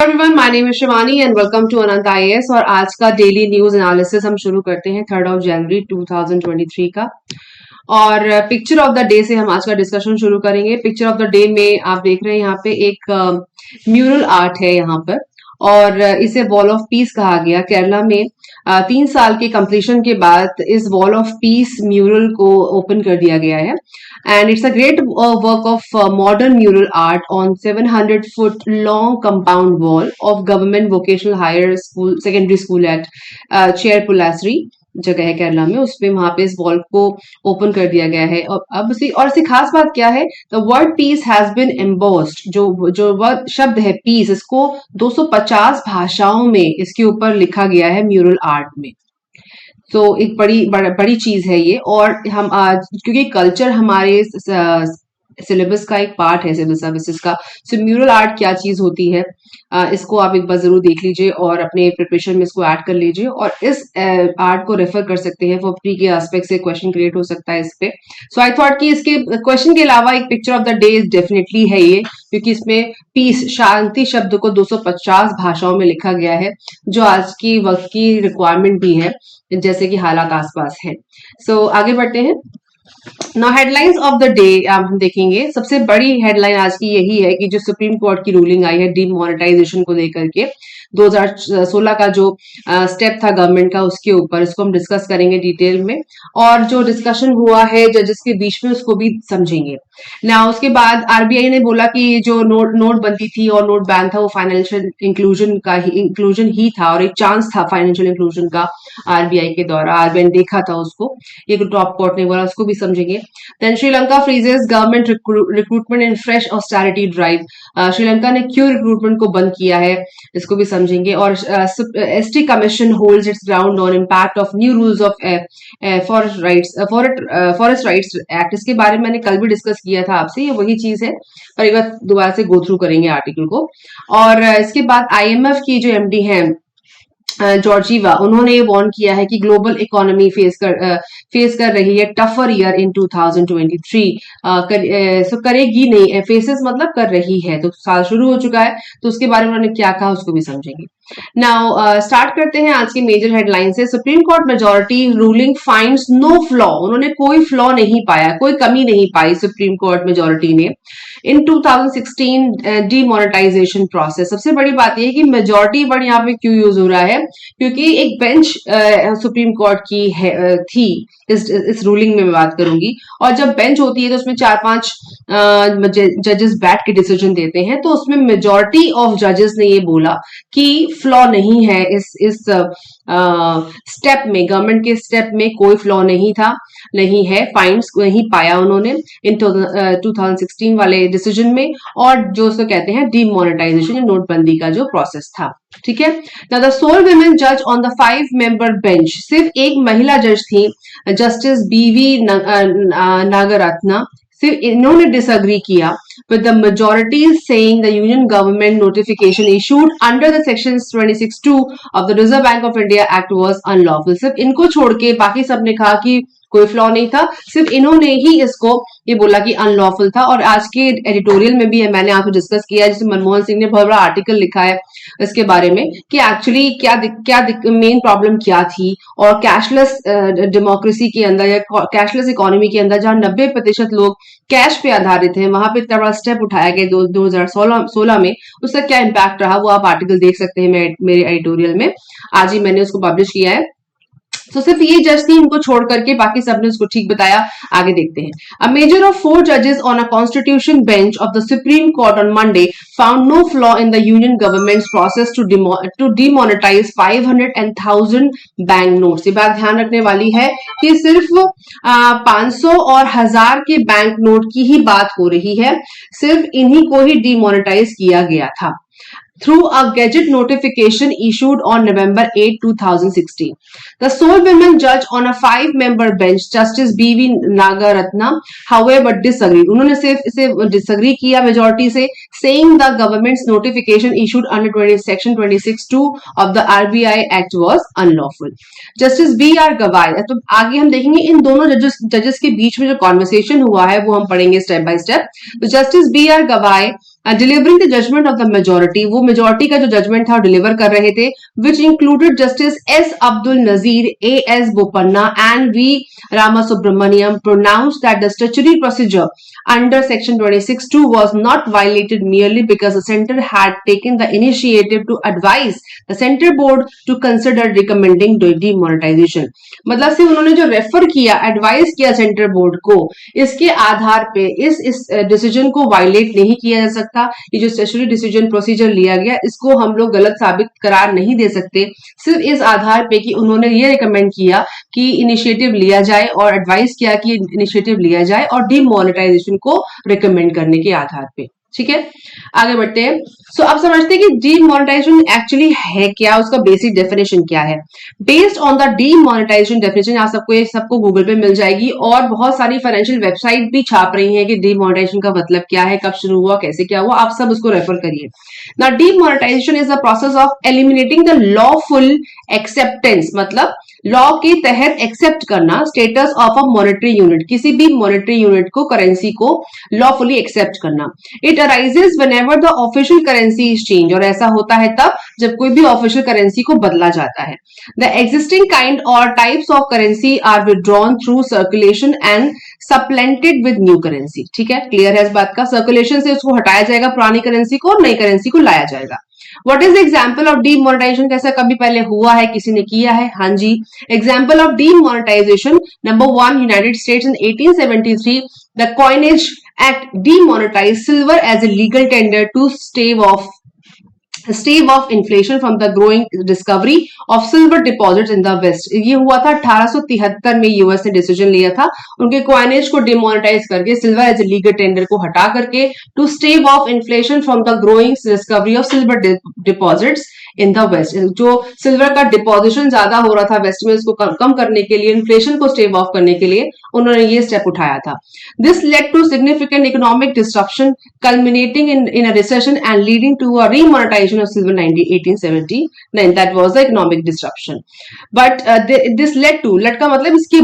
Everyone, my name is Shivani and welcome to Anant IAS. और आज का डेली न्यूज एनालिसिस हम शुरू करते हैं 3 जनवरी 2023 का। और पिक्चर ऑफ द डे से हम आज का डिस्कशन शुरू करेंगे। पिक्चर ऑफ द डे में आप देख रहे हैं यहाँ पे एक म्यूरल आर्ट है यहाँ पर, और इसे वॉल ऑफ पीस कहा गया। केरला में 3 साल के कंप्लीशन के बाद इस वॉल ऑफ पीस म्यूरल को ओपन कर दिया गया है। And it's a great work of modern mural art on 700-foot long compound wall of government vocational higher school secondary school at Cherpulasri जगह है केरला में। उसमें वहां पे इस वॉल को ओपन कर दिया गया है। और अब इसकी खास बात क्या है, the word peace has been embossed. जो वर्ड शब्द है पीस, इसको 250 भाषाओं में इसके ऊपर लिखा गया है म्यूरल आर्ट में। तो एक बड़ी चीज है ये। और हम आज क्योंकि कल्चर हमारे सिलेबस का एक पार्ट है, सिविल सर्विसेज का, सो म्यूरल आर्ट क्या चीज होती है इसको आप एक बार जरूर देख लीजिए और अपने प्रिपरेशन में इसको ऐड कर लीजिए। और इस आर्ट को रेफर कर सकते हैं फॉर प्री के एस्पेक्ट से क्वेश्चन क्रिएट हो सकता है इस पे। सो आई थॉट कि इसके क्वेश्चन के अलावा एक picture of the day definitely है ये, क्योंकि इसमें पीस, शांति शब्द को 250 भाषाओं में लिखा गया है, जो आज की वक्त की रिक्वायरमेंट भी है, जैसे कि हालात आसपास है। सो आगे बढ़ते हैं। Now headlines of the day हम देखेंगे। सबसे बड़ी हेडलाइन आज की यही है कि जो सुप्रीम कोर्ट की रूलिंग आई है डीमोनेटाइजेशन को लेकर के, 2016 का जो स्टेप था गवर्नमेंट का, उसके ऊपर इसको हम डिस्कस करेंगे डिटेल में। और जो डिस्कशन हुआ है जजेस के बीच में, उसको भी समझेंगे ना। उसके बाद आरबीआई ने बोला कि जो नोटबंदी थी और नोट बैन था वो फाइनेंशियल इंक्लूजन ही था, और एक चांस था फाइनेंशियल इंक्लूजन का आरबीआई के द्वारा। आरबीआई ने देखा था उसको, ये टॉप कोर्ट ने बोला, उसको भी समझेंगे। Then Sri Lanka freezes government recruitment in fresh austerity drive. Sri Lanka ने क्यों रिक्रूटमेंट को बंद किया है, इसको भी समझेंगे। और ST commission holds its ground on impact of new rules of forest rights act. इसके बारे में मैंने कल भी डिस्कस किया था आपसे, ये वही चीज है, पर एक बार दोबारा से गो थ्रू करेंगे आर्टिकल को। और इसके बाद आईएमएफ की जो एमडी है जॉर्जीवा, उन्होंने ये वार्न किया है कि ग्लोबल इकोनॉमी फेस कर रही है टफर ईयर इन 2023। करेगी नहीं, फेसेस मतलब कर रही है, तो साल शुरू हो चुका है, तो उसके बारे में उन्होंने क्या कहा उसको भी समझेंगे। नाउ स्टार्ट करते हैं आज की मेजर हेडलाइन से। Supreme court majority ruling finds no flaw. उन्होंने कोई फ्लॉ नहीं पाया, कोई कमी नहीं पाई सुप्रीम कोर्ट मेजॉरिटी ने इन 2016 डीमोनेटाइजेशन प्रोसेस। सबसे बड़ी बात यह है कि मेजॉरिटी वर्ड यहाँ पे क्यों यूज हो रहा है, क्योंकि एक बेंच सुप्रीम कोर्ट की थी इस रूलिंग में मैं बात करूंगी। और जब बेंच होती है तो उसमें 4-5 जजेस बैठ के डिसीजन देते हैं, तो उसमें मेजॉरिटी ऑफ जजेस ने ये बोला कि फ्लॉ नहीं है इस स्टेप में, गवर्नमेंट के स्टेप में कोई फ्लॉ नहीं है, फाइंड्स नहीं पाया उन्होंने इन 2016 वाले डिसीजन में। और जो उसको कहते हैं डीमोनेटाइजेशन, नोटबंदी का जो प्रोसेस था, ठीक है। नाउ द सोल वुमेन जज ऑन द 5-member बेंच, सिर्फ एक महिला जज थी, जस्टिस बीवी नागरत्ना। सिर्फ इन्होंने डिसएग्री किया with the majority saying the union government notification issued under the sections 26(2) of the Reserve Bank of India Act was unlawful। सिर्फ इनको छोड़ के बाकी सबने कहा कि कोई फ्लॉ नहीं था, सिर्फ इन्होंने ही इसको ये बोला कि अनलॉफुल था। और आज के एडिटोरियल में भी मैंने आपको डिस्कस किया, जिसमें मनमोहन सिंह ने बहुत बड़ा आर्टिकल लिखा है इसके बारे में कि एक्चुअली क्या मेन प्रॉब्लम क्या थी। और कैशलेस डेमोक्रेसी के अंदर या कैशलेस इकोनॉमी के अंदर, जहां 90% लोग कैश पे आधारित हैं, वहां पे इतना बड़ा स्टेप उठाया गया 2016 में, उसका क्या इम्पैक्ट रहा वो आप आर्टिकल देख सकते हैं मेरे एडिटोरियल में। आज ही मैंने उसको पब्लिश किया है। तो सिर्फ ये जज थी, इनको छोड़ करके बाकी सबने उसको ठीक बताया। आगे देखते हैं। अ मेजर ऑफ 4 जजेस on a constitution bench of the supreme court on Monday found no flaw in the union government's process to demonetise 500 and 1000 bank notes. ये बात ध्यान रखने वाली है कि सिर्फ 500 और 1000 के बैंक नोट की ही बात हो रही है, सिर्फ इन्हीं को ही डीमोनेटाइज किया गया था through a gazette notification issued on November 8, 2016. The sole women judge on a 5-member bench, Justice B.V. Nagaratna, however disagreed. उन्होंने सिर्फ इसे disagree किया मेजॉरिटी से, saying the government's notification issued under section 26(2) of the RBI Act was unlawful. Justice B.R. Gavai, तो आगे हम देखेंगे इन दोनों जजेस के बीच में जो कॉन्वर्सेशन हुआ है वो हम पढ़ेंगे स्टेप बाय स्टेप। तो justice B.R. Gavai delivering the judgment of the majority, वो मेजोरिटी का जो जजमेंट था डिलीवर कर रहे थे, which included justice S Abdul Nazeer, A S Bopanna and V Ramasubramanian, pronounced that the statutory procedure under section 26(2) was not violated merely because the center had taken the initiative to advise the center board to consider recommending demonetization. मतलब से उन्होंने जो refer किया, advice किया centre board को, इसके आधार पे इस डिसीजन को वायलेट नहीं किया जा सकता। ये जो स्टेचुटरी डिसीजन प्रोसीजर लिया गया, इसको हम लोग गलत साबित करार नहीं दे सकते, सिर्फ इस आधार पे कि उन्होंने ये रिकमेंड किया कि इनिशिएटिव लिया जाए और एडवाइस किया कि इनिशिएटिव लिया जाए और डीमोनेटाइजेशन को रिकमेंड करने के आधार पे। ठीक है, आगे बढ़ते हैं। सो अब समझते हैं कि डीमोनेटाइजेशन एक्चुअली है क्या, उसका बेसिक डेफिनेशन क्या है। Based on the demonetisation definition, आप सबको गूगल पे मिल जाएगी और बहुत सारी फाइनेंशियल वेबसाइट भी छाप रही हैं कि डीमोनेटाइजेशन का मतलब क्या है, कब शुरू हुआ, कैसे क्या हुआ, आप सब उसको रेफर करिए। Now demonetisation is the process of eliminating the lawful acceptance, मतलब लॉ के तहत एक्सेप्ट करना status of a monetary unit, किसी भी मॉनेटरी यूनिट को, करेंसी को लॉफुली एक्सेप्ट करना। It arises whenever the official currency is change, और ऐसा होता है तब जब कोई भी ऑफिशियल करेंसी को बदला जाता है। द एग्जिस्टिंग काइंड और types of currency are withdrawn through circulation and supplanted with new currency. ठीक है, क्लियर है इस बात का। सर्कुलेशन से उसको हटाया जाएगा पुरानी करेंसी को और नई करेंसी को लाया जाएगा। What is the example of demonetization? कैसा कभी पहले हुआ है, किसी ने किया है? हाँ जी, example of demonetization, number 1, United States in 1873, the Coinage Act demonetized silver as a legal tender to stave off inflation from the growing discovery of silver deposits in the west। ये हुआ था 1873 में, यूएस ने decision लिया था उनके coinage को demonetise करके, silver as a legal tender को हटा करके, to stave off inflation from the growing discovery of silver deposits in the west. जो सिल्वर का डिपोजिशन ज्यादा हो रहा था वेस्ट में, उसको कम करने के लिए, इन्फ्लेशन को स्टेव ऑफ करने के लिए उन्होंने ये स्टेप उठाया था। This led to significant economic disruption culminating in a recession and leading to a remonetisation of silver 1879। That was the economic disruption. But this led to, led का मतलब इसके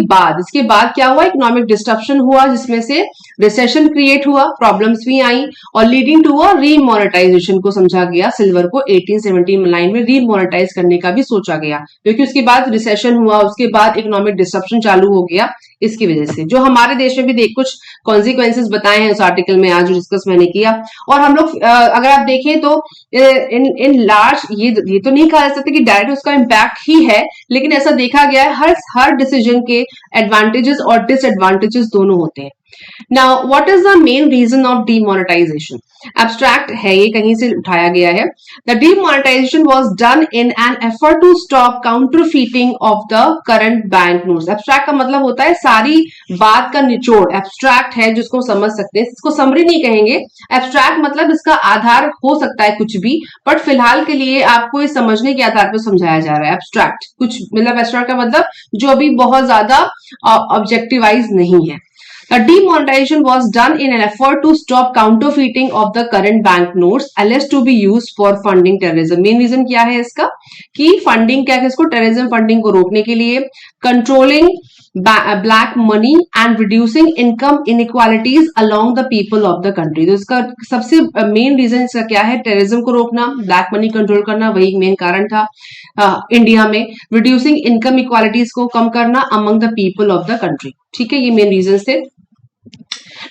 बाद क्या हुआ, इकोनॉमिक डिस्ट्रप्शन हुआ जिसमें से रिसेशन क्रिएट हुआ, प्रॉब्लम्स भी आई और लीडिंग टू अ रीमोनेटाइजेशन को समझा गया, सिल्वर को 1879 में रीमोनेटाइज करने का भी सोचा गया, क्योंकि उसके बाद रिसेशन हुआ, उसके बाद इकोनॉमिक डिस्ट्रप्शन चालू हो गया। इसकी वजह से जो हमारे देश में भी कुछ कॉन्सिक्वेंसेस बताए हैं उस आर्टिकल में, आज डिस्कस मैंने किया। और हम लोग अगर आप देखें तो इन लार्ज, ये तो नहीं कहा जा सकता कि डायरेक्ट उसका इम्पैक्ट ही है, लेकिन ऐसा देखा गया है हर डिसीजन के एडवांटेजेस और डिसएडवांटेजेस दोनों होते हैं। Now, what is the main reason of demonetization? Abstract है, ये कहीं से उठाया गया है। The demonetization was done in an effort to stop counterfeiting of the current bank notes. Abstract का मतलब होता है सारी बात का निचोड़। Abstract है जिसको समझ सकते हैं, इसको समरी नहीं कहेंगे। Abstract मतलब इसका आधार हो सकता है कुछ भी, बट फिलहाल के लिए आपको इस समझने के आधार पर समझाया जा रहा है। Abstract कुछ मतलब, abstract का मतलब जो अभी बहुत ज्यादा ऑब्जेक्टिवाइज नहीं है। The demonetization was done in an effort to stop counterfeiting of the current bank notes alleged to be used for funding terrorism. Main reason क्या है इसका कि फंडिंग क्या है, इसको टेररिज्म फंडिंग को रोकने के लिए, controlling black money and reducing income inequalities along the people of the country. तो इसका सबसे मेन रीजन इसका क्या है, टेररिज्म को रोकना, ब्लैक मनी कंट्रोल करना, वही मेन कारण था इंडिया में। रिड्यूसिंग इनकम इक्वालिटीज को कम करना among the people of the country. ठीक है, ये मेन रीजन थे।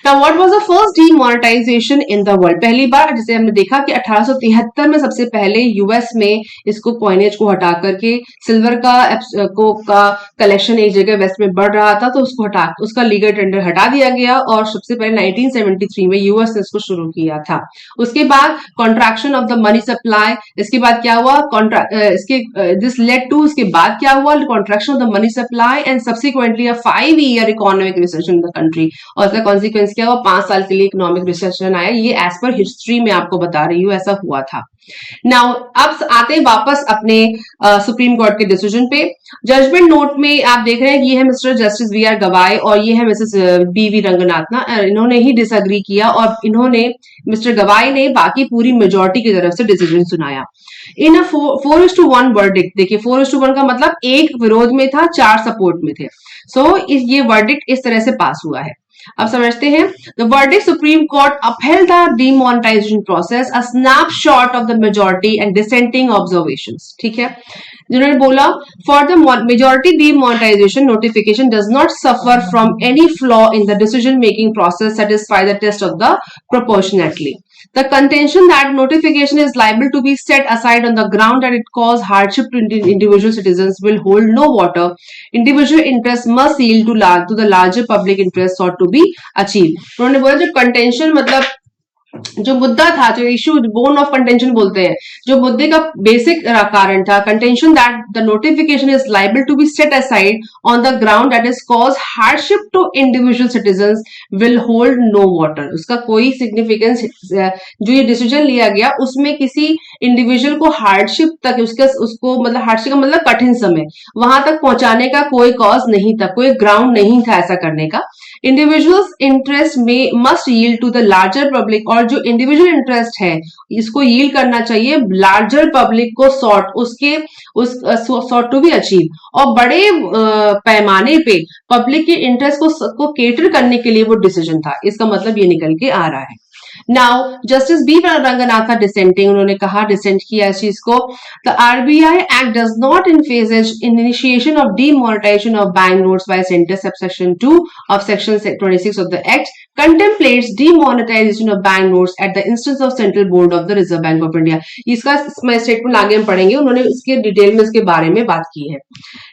Now, what was the first demonetization in the world? पहली बार जैसे हमने देखा कि 1873 में सबसे पहले यूएस में इसको कॉइनेज को हटा करके सिल्वर का कलेक्शन एक जगह वेस्ट में बढ़ रहा था, तो उसका लीगल टेंडर हटा दिया गया और सबसे पहले 1973 में यूएस ने इसको शुरू किया था। उसके बाद contraction of the money supply, इसके बाद क्या हुआ, दिस लेड टू, इसके बाद क्या हुआ, contraction of the money supply and subsequently a 5-year economic recession in the country. और इसका कॉन्सिक्वेंस क्या हुआ, 5 साल के लिए इकोनॉमिक रिसेशन आया। ये एज पर हिस्ट्री में आपको बता रही हूँ, ऐसा हुआ था। नाउ अब आते वापस अपने सुप्रीम कोर्ट के डिसीजन पे। जजमेंट नोट में आप देख रहे हैं कि ये है मिस्टर जस्टिस वी.आर. गवाई और ये है मिसेस बी.वी. रंगनाथन। इन्होंने ही डिसएग्री किया और इन्होंने, मिस्टर गवाई ने बाकी पूरी मेजोरिटी की तरफ से डिसीजन सुनाया। इन 4:1 वर्डिक्ट, देखिए 4:1 का मतलब एक विरोध में था, 4 सपोर्ट में थे। सो ये वर्डिक्ट इस तरह से पास हुआ है। अब समझते हैं। The verdict supreme court upheld the demonetization process, a snapshot of the majority and dissenting observations। ठीक है, जिन्होंने बोला for the majority demonetization notification does not suffer from any flaw in the decision making process, satisfy the test of the proportionality। The contention that notification is liable to be set aside on the ground that it cause hardship to individual citizens will hold no water. Individual interests must yield to the larger public interest sought to be achieved। उन्होंने बोला जो contention मतलब जो मुद्दा था, जो issue, bone of contention बोलते हैं, जो मुद्दे का बेसिक कारण था, contention that the notification is liable to be set aside on the ground that is cause hardship to individual citizens will hold no water. उसका कोई सिग्निफिकेंस, जो ये डिसीजन लिया गया उसमें किसी इंडिविजुअल को हार्डशिप तक, उसको मतलब हार्डशिप का मतलब कठिन समय, वहां तक पहुंचाने का कोई कॉज नहीं था, कोई ग्राउंड नहीं था ऐसा करने का। इंडिविजुअल्स इंटरेस्ट में must yield to the larger public, और जो इंडिविजुअल इंटरेस्ट है इसको यील्ड करना चाहिए लार्जर पब्लिक को सॉर्ट टू बी अचीव, और बड़े पैमाने पे पब्लिक के इंटरेस्ट को केटर करने के लिए वो डिसीजन था। इसका मतलब ये निकल के आ रहा है। Now justice B Ranganatha dissenting, उन्होंने कहा, डिसेंट किया इस चीज को, the RBI act does not envisage initiation of demonetization of bank notes by center subsection 2 of section 26 of the act contemplates demonetization of bank notes at the instance of central board of the Reserve Bank of India। इसका statement आगे हम पढ़ेंगे, उन्होंने इसके detail में इसके बारे में बात की है।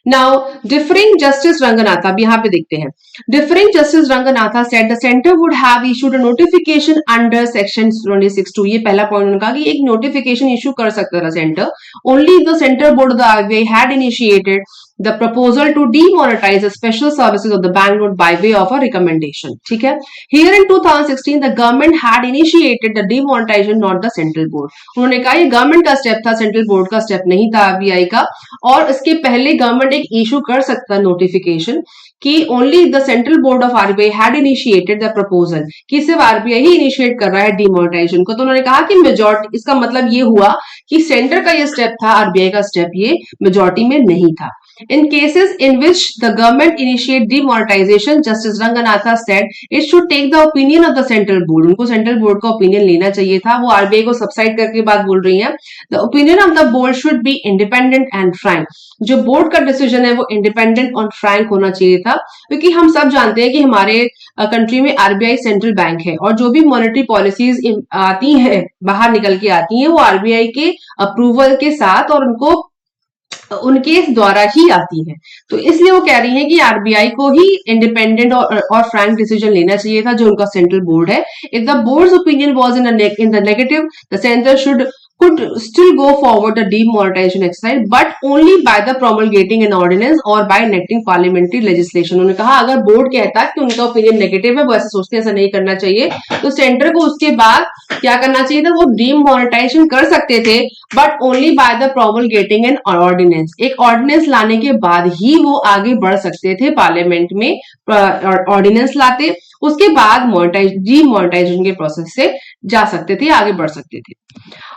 नाउ डिफरिंग जस्टिस रंगनाथा, अब यहाँ पे देखते हैं। Differing justice Ranganatha said the center would have issued a notification under section 26(2), ये पहला पॉइंट उन्होंने कहा कि एक नोटिफिकेशन इशू कर सकता था centre, only the centre board of the RBI had initiated the proposal to demonetize the special services of the bank note by way of a recommendation। ठीक है, here in 2016 the government had initiated the demonetization, not the central board। उन्होंने कहा ये government का step था, central board का step नहीं था आरबीआई का, और इसके पहले गवर्नमेंट एक इशू कर सकता नोटिफिकेशन कि only the central board of RBI had initiated the proposal, कि सिर्फ आरबीआई ही इनिशिएट कर रहा है डिमोनेटाइजेशन को। तो उन्होंने कहा कि मेजॉरिटी, इसका मतलब ये हुआ कि सेंटर का ये स्टेप था, आरबीआई का स्टेप ये मेजॉरिटी में नहीं था। In cases in which the government initiate demonetization, Justice Ranganatha said it should take the opinion of the central board। उनको सेंट्रल बोर्ड का ओपिनियन लेना चाहिए था। वो आरबीआई को सबसाइड करके बात बोल रही हैं। The opinion of the board should be independent and frank। जो बोर्ड का डिसीजन है वो इंडिपेंडेंट और फ्रैंक होना चाहिए था, क्योंकि हम सब जानते हैं कि हमारे कंट्री में आरबीआई सेंट्रल बैंक है, और जो भी मॉनेटरी पॉलिसीज आती है, बाहर निकल के आती हैं, वो आरबीआई के अप्रूवल के साथ और उनके द्वारा ही आती है। तो इसलिए वो कह रही है कि आरबीआई को ही इंडिपेंडेंट और फ्रैंक डिसीजन लेना चाहिए था, जो उनका सेंट्रल बोर्ड है। If the boards opinion was in the negative, the centre could still go forward the demonetization exercise, but only by the promulgating an ordinance or by enacting parliamentary legislation। उन्होंने कहा अगर board कहता है कि उनका opinion negative है, वो ऐसा सोचते हैं, ऐसा नहीं करना चाहिए, तो सेंटर को उसके बाद क्या करना चाहिए था, वो डिमोनेटाइजेशन कर सकते थे, but only by the promulgating an ordinance. एक ऑर्डिनेंस लाने के बाद ही वो आगे बढ़ सकते थे, पार्लियामेंट में ऑर्डिनेंस लाते, उसके बाद डिमोनेटाइजेशन के प्रोसेस से जा सकते थे, आगे बढ़ सकते थे।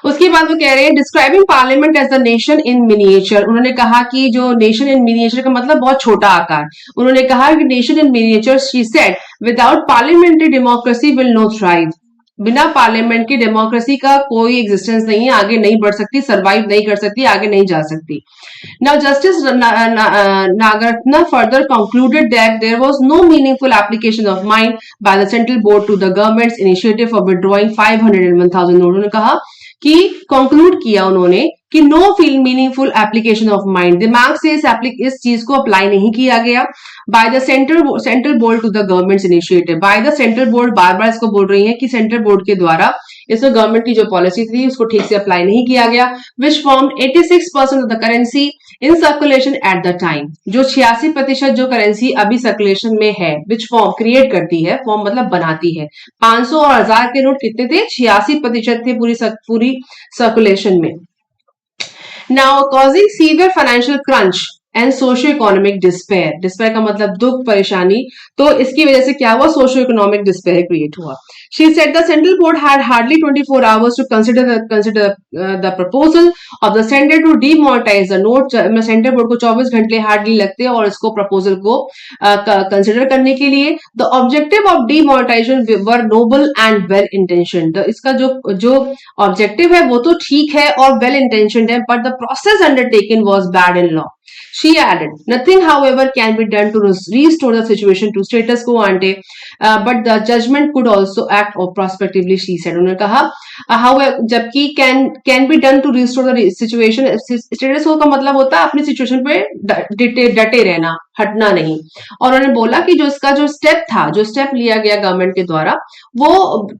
उसके बाद वो कह रहे हैं describing parliament as the nation in miniature. उन्होंने कहा कि जो नेशन इन मिनिएचर का मतलब बहुत छोटा आकार। उन्होंने कहा कि nation in miniature, she said, without parliamentary democracy will not thrive. बिना पार्लियामेंट की डेमोक्रेसी का कोई एग्जिस्टेंस नहीं है, आगे नहीं बढ़ सकती, सर्वाइव नहीं कर सकती, आगे नहीं जा सकती। Now justice Nagarathna further concluded that there was no meaningful application of mind by the central board to the government's initiative for withdrawing 500 and 1000 note. उन्होंने कहा कि कंक्लूड किया उन्होंने कि no feel meaningful application of mind, दिमाग से इस चीज को अप्लाई नहीं किया गया। By the central board to the government's initiative, by the central board, बार बार इसको बोल रही है कि सेंट्रल बोर्ड के द्वारा इसमें गवर्नमेंट की जो पॉलिसी थी उसको ठीक से अप्लाई नहीं किया गया। Which form 86% of the currency in circulation at the time, जो 86% जो करेंसी अभी सर्कुलेशन में है, विच फॉर्म क्रिएट करती है, फॉर्म मतलब बनाती है। 500 और 1000 के नोट कितने थे, 86% थे पूरी सर्कुलेशन में। Now causing severe financial crunch and socio economic despair, despair का मतलब दुख परेशानी, तो इसकी वजह से क्या हुआ, सोशियो इकोनॉमिक डिस्पेयर क्रिएट हुआ. She said the central board had hardly 24 hours to consider the proposal of the centre to demonetise the note. Centre board को 24 घंटे हार्डली लगते हैं और इसको प्रपोजल को कंसिडर करने के लिए. The objective of demonetisation were noble and well intention. इसका जो ऑब्जेक्टिव है वो तो ठीक है और वेल इंटेंशनड है, but the process undertaken was bad in law. She added, nothing, however, can be done to restore the situation to status quo ante, but the judgment could also act prospectively, she said. उन्होंने कहा, however, जबकि can be done to restore the situation, status quo का मतलब होता है अपनी situation पे डटे रहना, हटना नहीं. और उन्होंने बोला कि जो इसका जो स्टेप लिया गया गवर्नमेंट के द्वारा, वो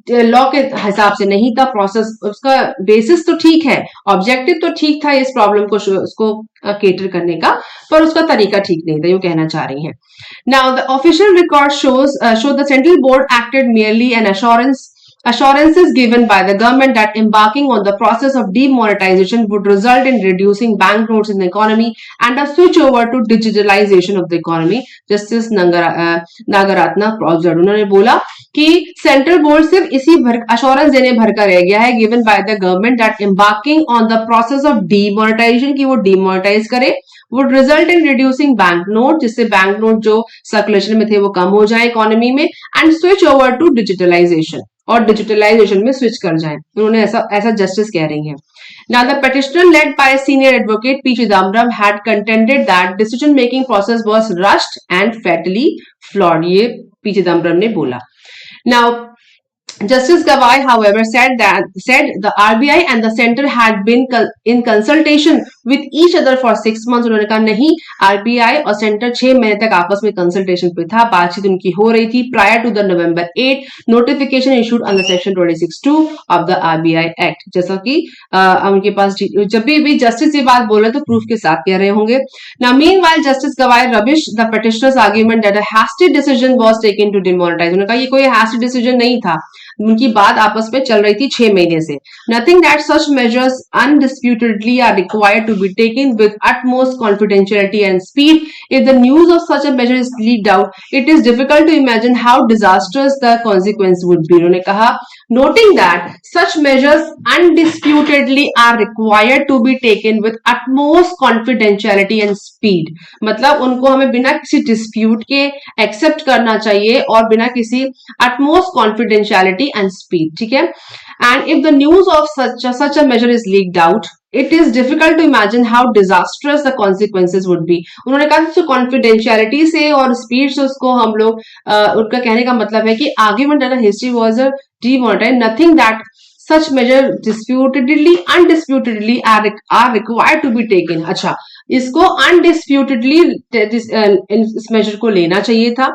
लॉ के हिसाब से नहीं था. प्रोसेस, उसका बेसिस तो ठीक है, ऑब्जेक्टिव तो ठीक था इस प्रॉब्लम को उसको केटर करने का, पर उसका तरीका ठीक नहीं था, ये कहना चाह रही हैं. Now the official record show the central board acted merely an assurances given by the government that embarking on the process of demonetization would result in reducing banknotes in the economy and a switch over to digitalization of the economy. Justice Nagaratna observed. उन्होंने बोला कि central board सिर्फ इसी assurance देने भर का रह गया है, given by the government, that embarking on the process of demonetisation, की वो डीमोनेटाइज करे, would result in reducing bank note, जिससे बैंक नोट जो सर्कुलेशन में थे वो कम हो जाए इकोनॉमी में, and switch over to digitalisation, और डिजिटलाइजेशन में स्विच कर जाएं. उन्होंने ऐसा जस्टिस कह रही हैं. Now the petitioner led by senior advocate P. Chidambaram had contended that decision making process was rushed and fatally flawed. ये P. Chidambaram ने बोला. Now Justice Gawai, however, said the RBI and the center had been in consultation with each other for 6 months. उन्होंने कहा नहीं, RBI और centre 6 महीने तक आपस में कंसल्टेशन पे था, बातचीत उनकी हो रही थी prior to the November 8 notification issued under section 26(2) of the RBI Act. जैसा कि उनके पास जब भी जस्टिस ये बात बोल रहे तो प्रूफ के साथ कह रहे होंगे. Now meanwhile Justice Gawai rubbished the petitioner's argument that a hasty decision was taken to demonetize. उन्होंने कहा ये कोई hasty decision नहीं था, उनकी बात आपस में चल रही थी 6 महीने से. Nothing that such measures undisputedly are required to be taken with utmost confidentiality and speed. If the news of such a measure is leaked out, it is difficult to imagine how disastrous the consequence would be. उन्होंने कहा, noting that such measures undisputedly are required to be taken with utmost confidentiality and speed. मतलब उनको हमें बिना किसी dispute के accept करना चाहिए और बिना किसी utmost confidentiality and speed. ठीक है. And if the news of such a measure is leaked out, it is difficult to imagine how disastrous the consequences would be. उन्होंने कहा कि confidentiality से और speed से उसको हम लोग उनका कहने का मतलब है कि argument that history was a demonetized, nothing that such measure undisputedly are required to be taken. अच्छा, इसको अनडिस्प्यूटेडली इस मेजर को लेना चाहिए था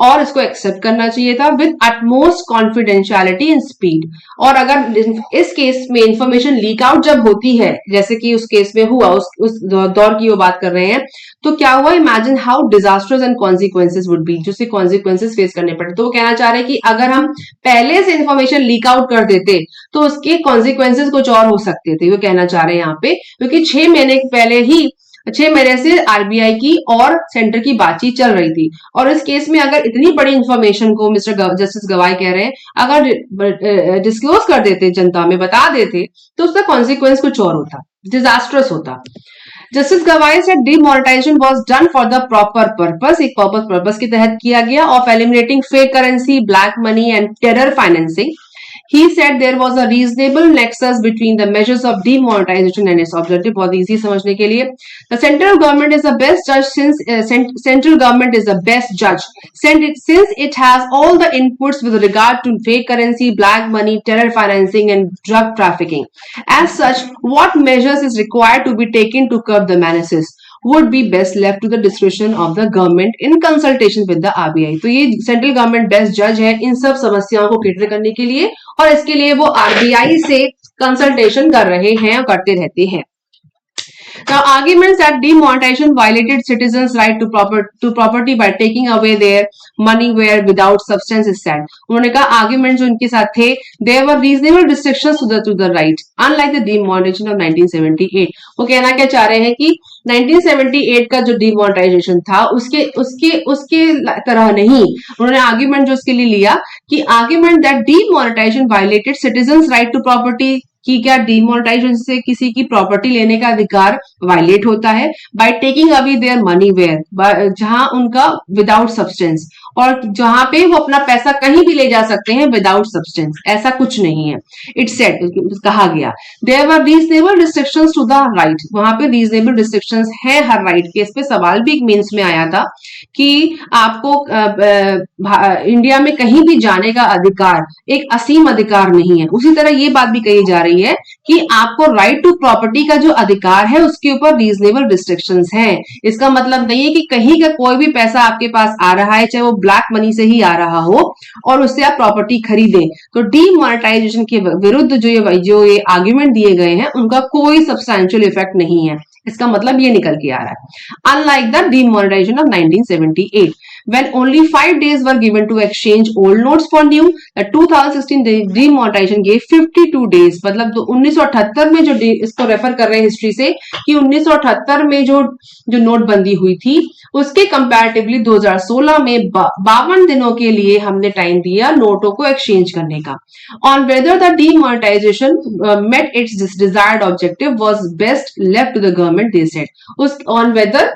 और इसको एक्सेप्ट करना चाहिए था with utmost confidentiality and speed. और अगर इस केस में इंफॉर्मेशन लीक आउट जब होती है, जैसे कि उस केस में हुआ, उस दौर की वो बात कर रहे हैं, तो क्या हुआ, imagine how disasters and consequences would be, जिससे कॉन्सिक्वेंसेज फेस करने पड़े. तो वो कहना चाह रहे हैं कि अगर हम पहले से इंफॉर्मेशन लीक आउट कर देते तो उसके कॉन्सिक्वेंसेज कुछ और हो सकते थे, वो कहना चाह रहे हैं यहाँ पे, क्योंकि 6 महीने पहले ही 6 महीने से आरबीआई की और सेंटर की बातचीत चल रही थी. और इस केस में अगर इतनी बड़ी इंफॉर्मेशन को मिस्टर जस्टिस गवाई कह रहे हैं अगर डिस्क्लोज कर देते, जनता में बता देते, तो उसका कॉन्सिक्वेंस कुछ और होता, डिजास्टर्स होता. जस्टिस गवाई से demonetisation was done for the proper purpose, एक प्रॉपर पर्पस के तहत किया गया, of eliminating fake currency, black money and terror financing. He said there was a reasonable nexus between the measures of demonetization and its objective. बहुत easy समझने के लिए. The central government is the best judge since central government is the best judge since it has all the inputs with regard to fake currency, black money, terror financing, and drug trafficking. As such, what measures is required to be taken to curb the menaces would be best left to the discretion of the government in consultation with the RBI. तो ये central government best जज है इन सब समस्याओं को cater करने के लिए, और इसके लिए वो आरबीआई से कंसल्टेशन कर रहे हैं और करते रहते हैं. Now, arguments that demonetization violated citizens' right to property by taking away their money were without substance is said. उन्होंने कहा arguments जो उनके साथ थे, there were reasonable restrictions to the right, unlike the demonetization of 1978. वो कहना क्या चाह रहे हैं कि 1978 का जो डिमोनेटाइजेशन था उसके उसके उसके तरह नहीं, उन्होंने आर्ग्यूमेंट जो उसके लिए लिया कि argument that demonetisation violated citizens right to property, कि क्या डिमोनेटाइजेशन से किसी की प्रॉपर्टी लेने का अधिकार वायलेट होता है by taking away their money where, जहां उनका विदाउट सब्सटेंस, और जहां पे वो अपना पैसा कहीं भी ले जा सकते हैं विदाउट सब्सटेंस, ऐसा कुछ नहीं है। इट सेड, कहा गया there were reasonable restrictions to the right, वहां पे रीजनेबल रिस्ट्रिक्शंस है हर राइट के। इस पे सवाल भी एक मेंस में आया था कि आपको इंडिया में कहीं भी जाने का अधिकार एक असीम अधिकार नहीं है। उसी तरह ये बात भी कही जा रही है कि आपको राइट टू प्रॉपर्टी का जो अधिकार है उसके ऊपर रीजनेबल रिस्ट्रिक्शंस हैं। इसका मतलब नहीं है कि कहीं का कोई भी पैसा आपके पास आ रहा है, चाहे वो ब्लैक मनी से ही आ रहा हो, और उससे आप प्रॉपर्टी खरीदें। तो डीमोनेटाइजेशन के विरुद्ध जो ये आर्ग्यूमेंट दिए गए हैं उनका कोई सब्सटैंशियल इफेक्ट नहीं है। इसका मतलब ये निकल के आ रहा है। Unlike the demonetisation of 1978 when only 5 days were given to exchange old notes for new, the 2016 demonetization gave 52 days, मतलब 1978 में जो इसको रेफर कर रहे हैं हिस्ट्री से कि 1978 में जो नोटबंदी हुई थी उसके कंपैरेटिवली 2016 में 52 दिनों के लिए हमने टाइम दिया नोटों को एक्सचेंज करने का। On whether the demonetisation met its desired objective was best left to the government, they said. उस ऑन वेदर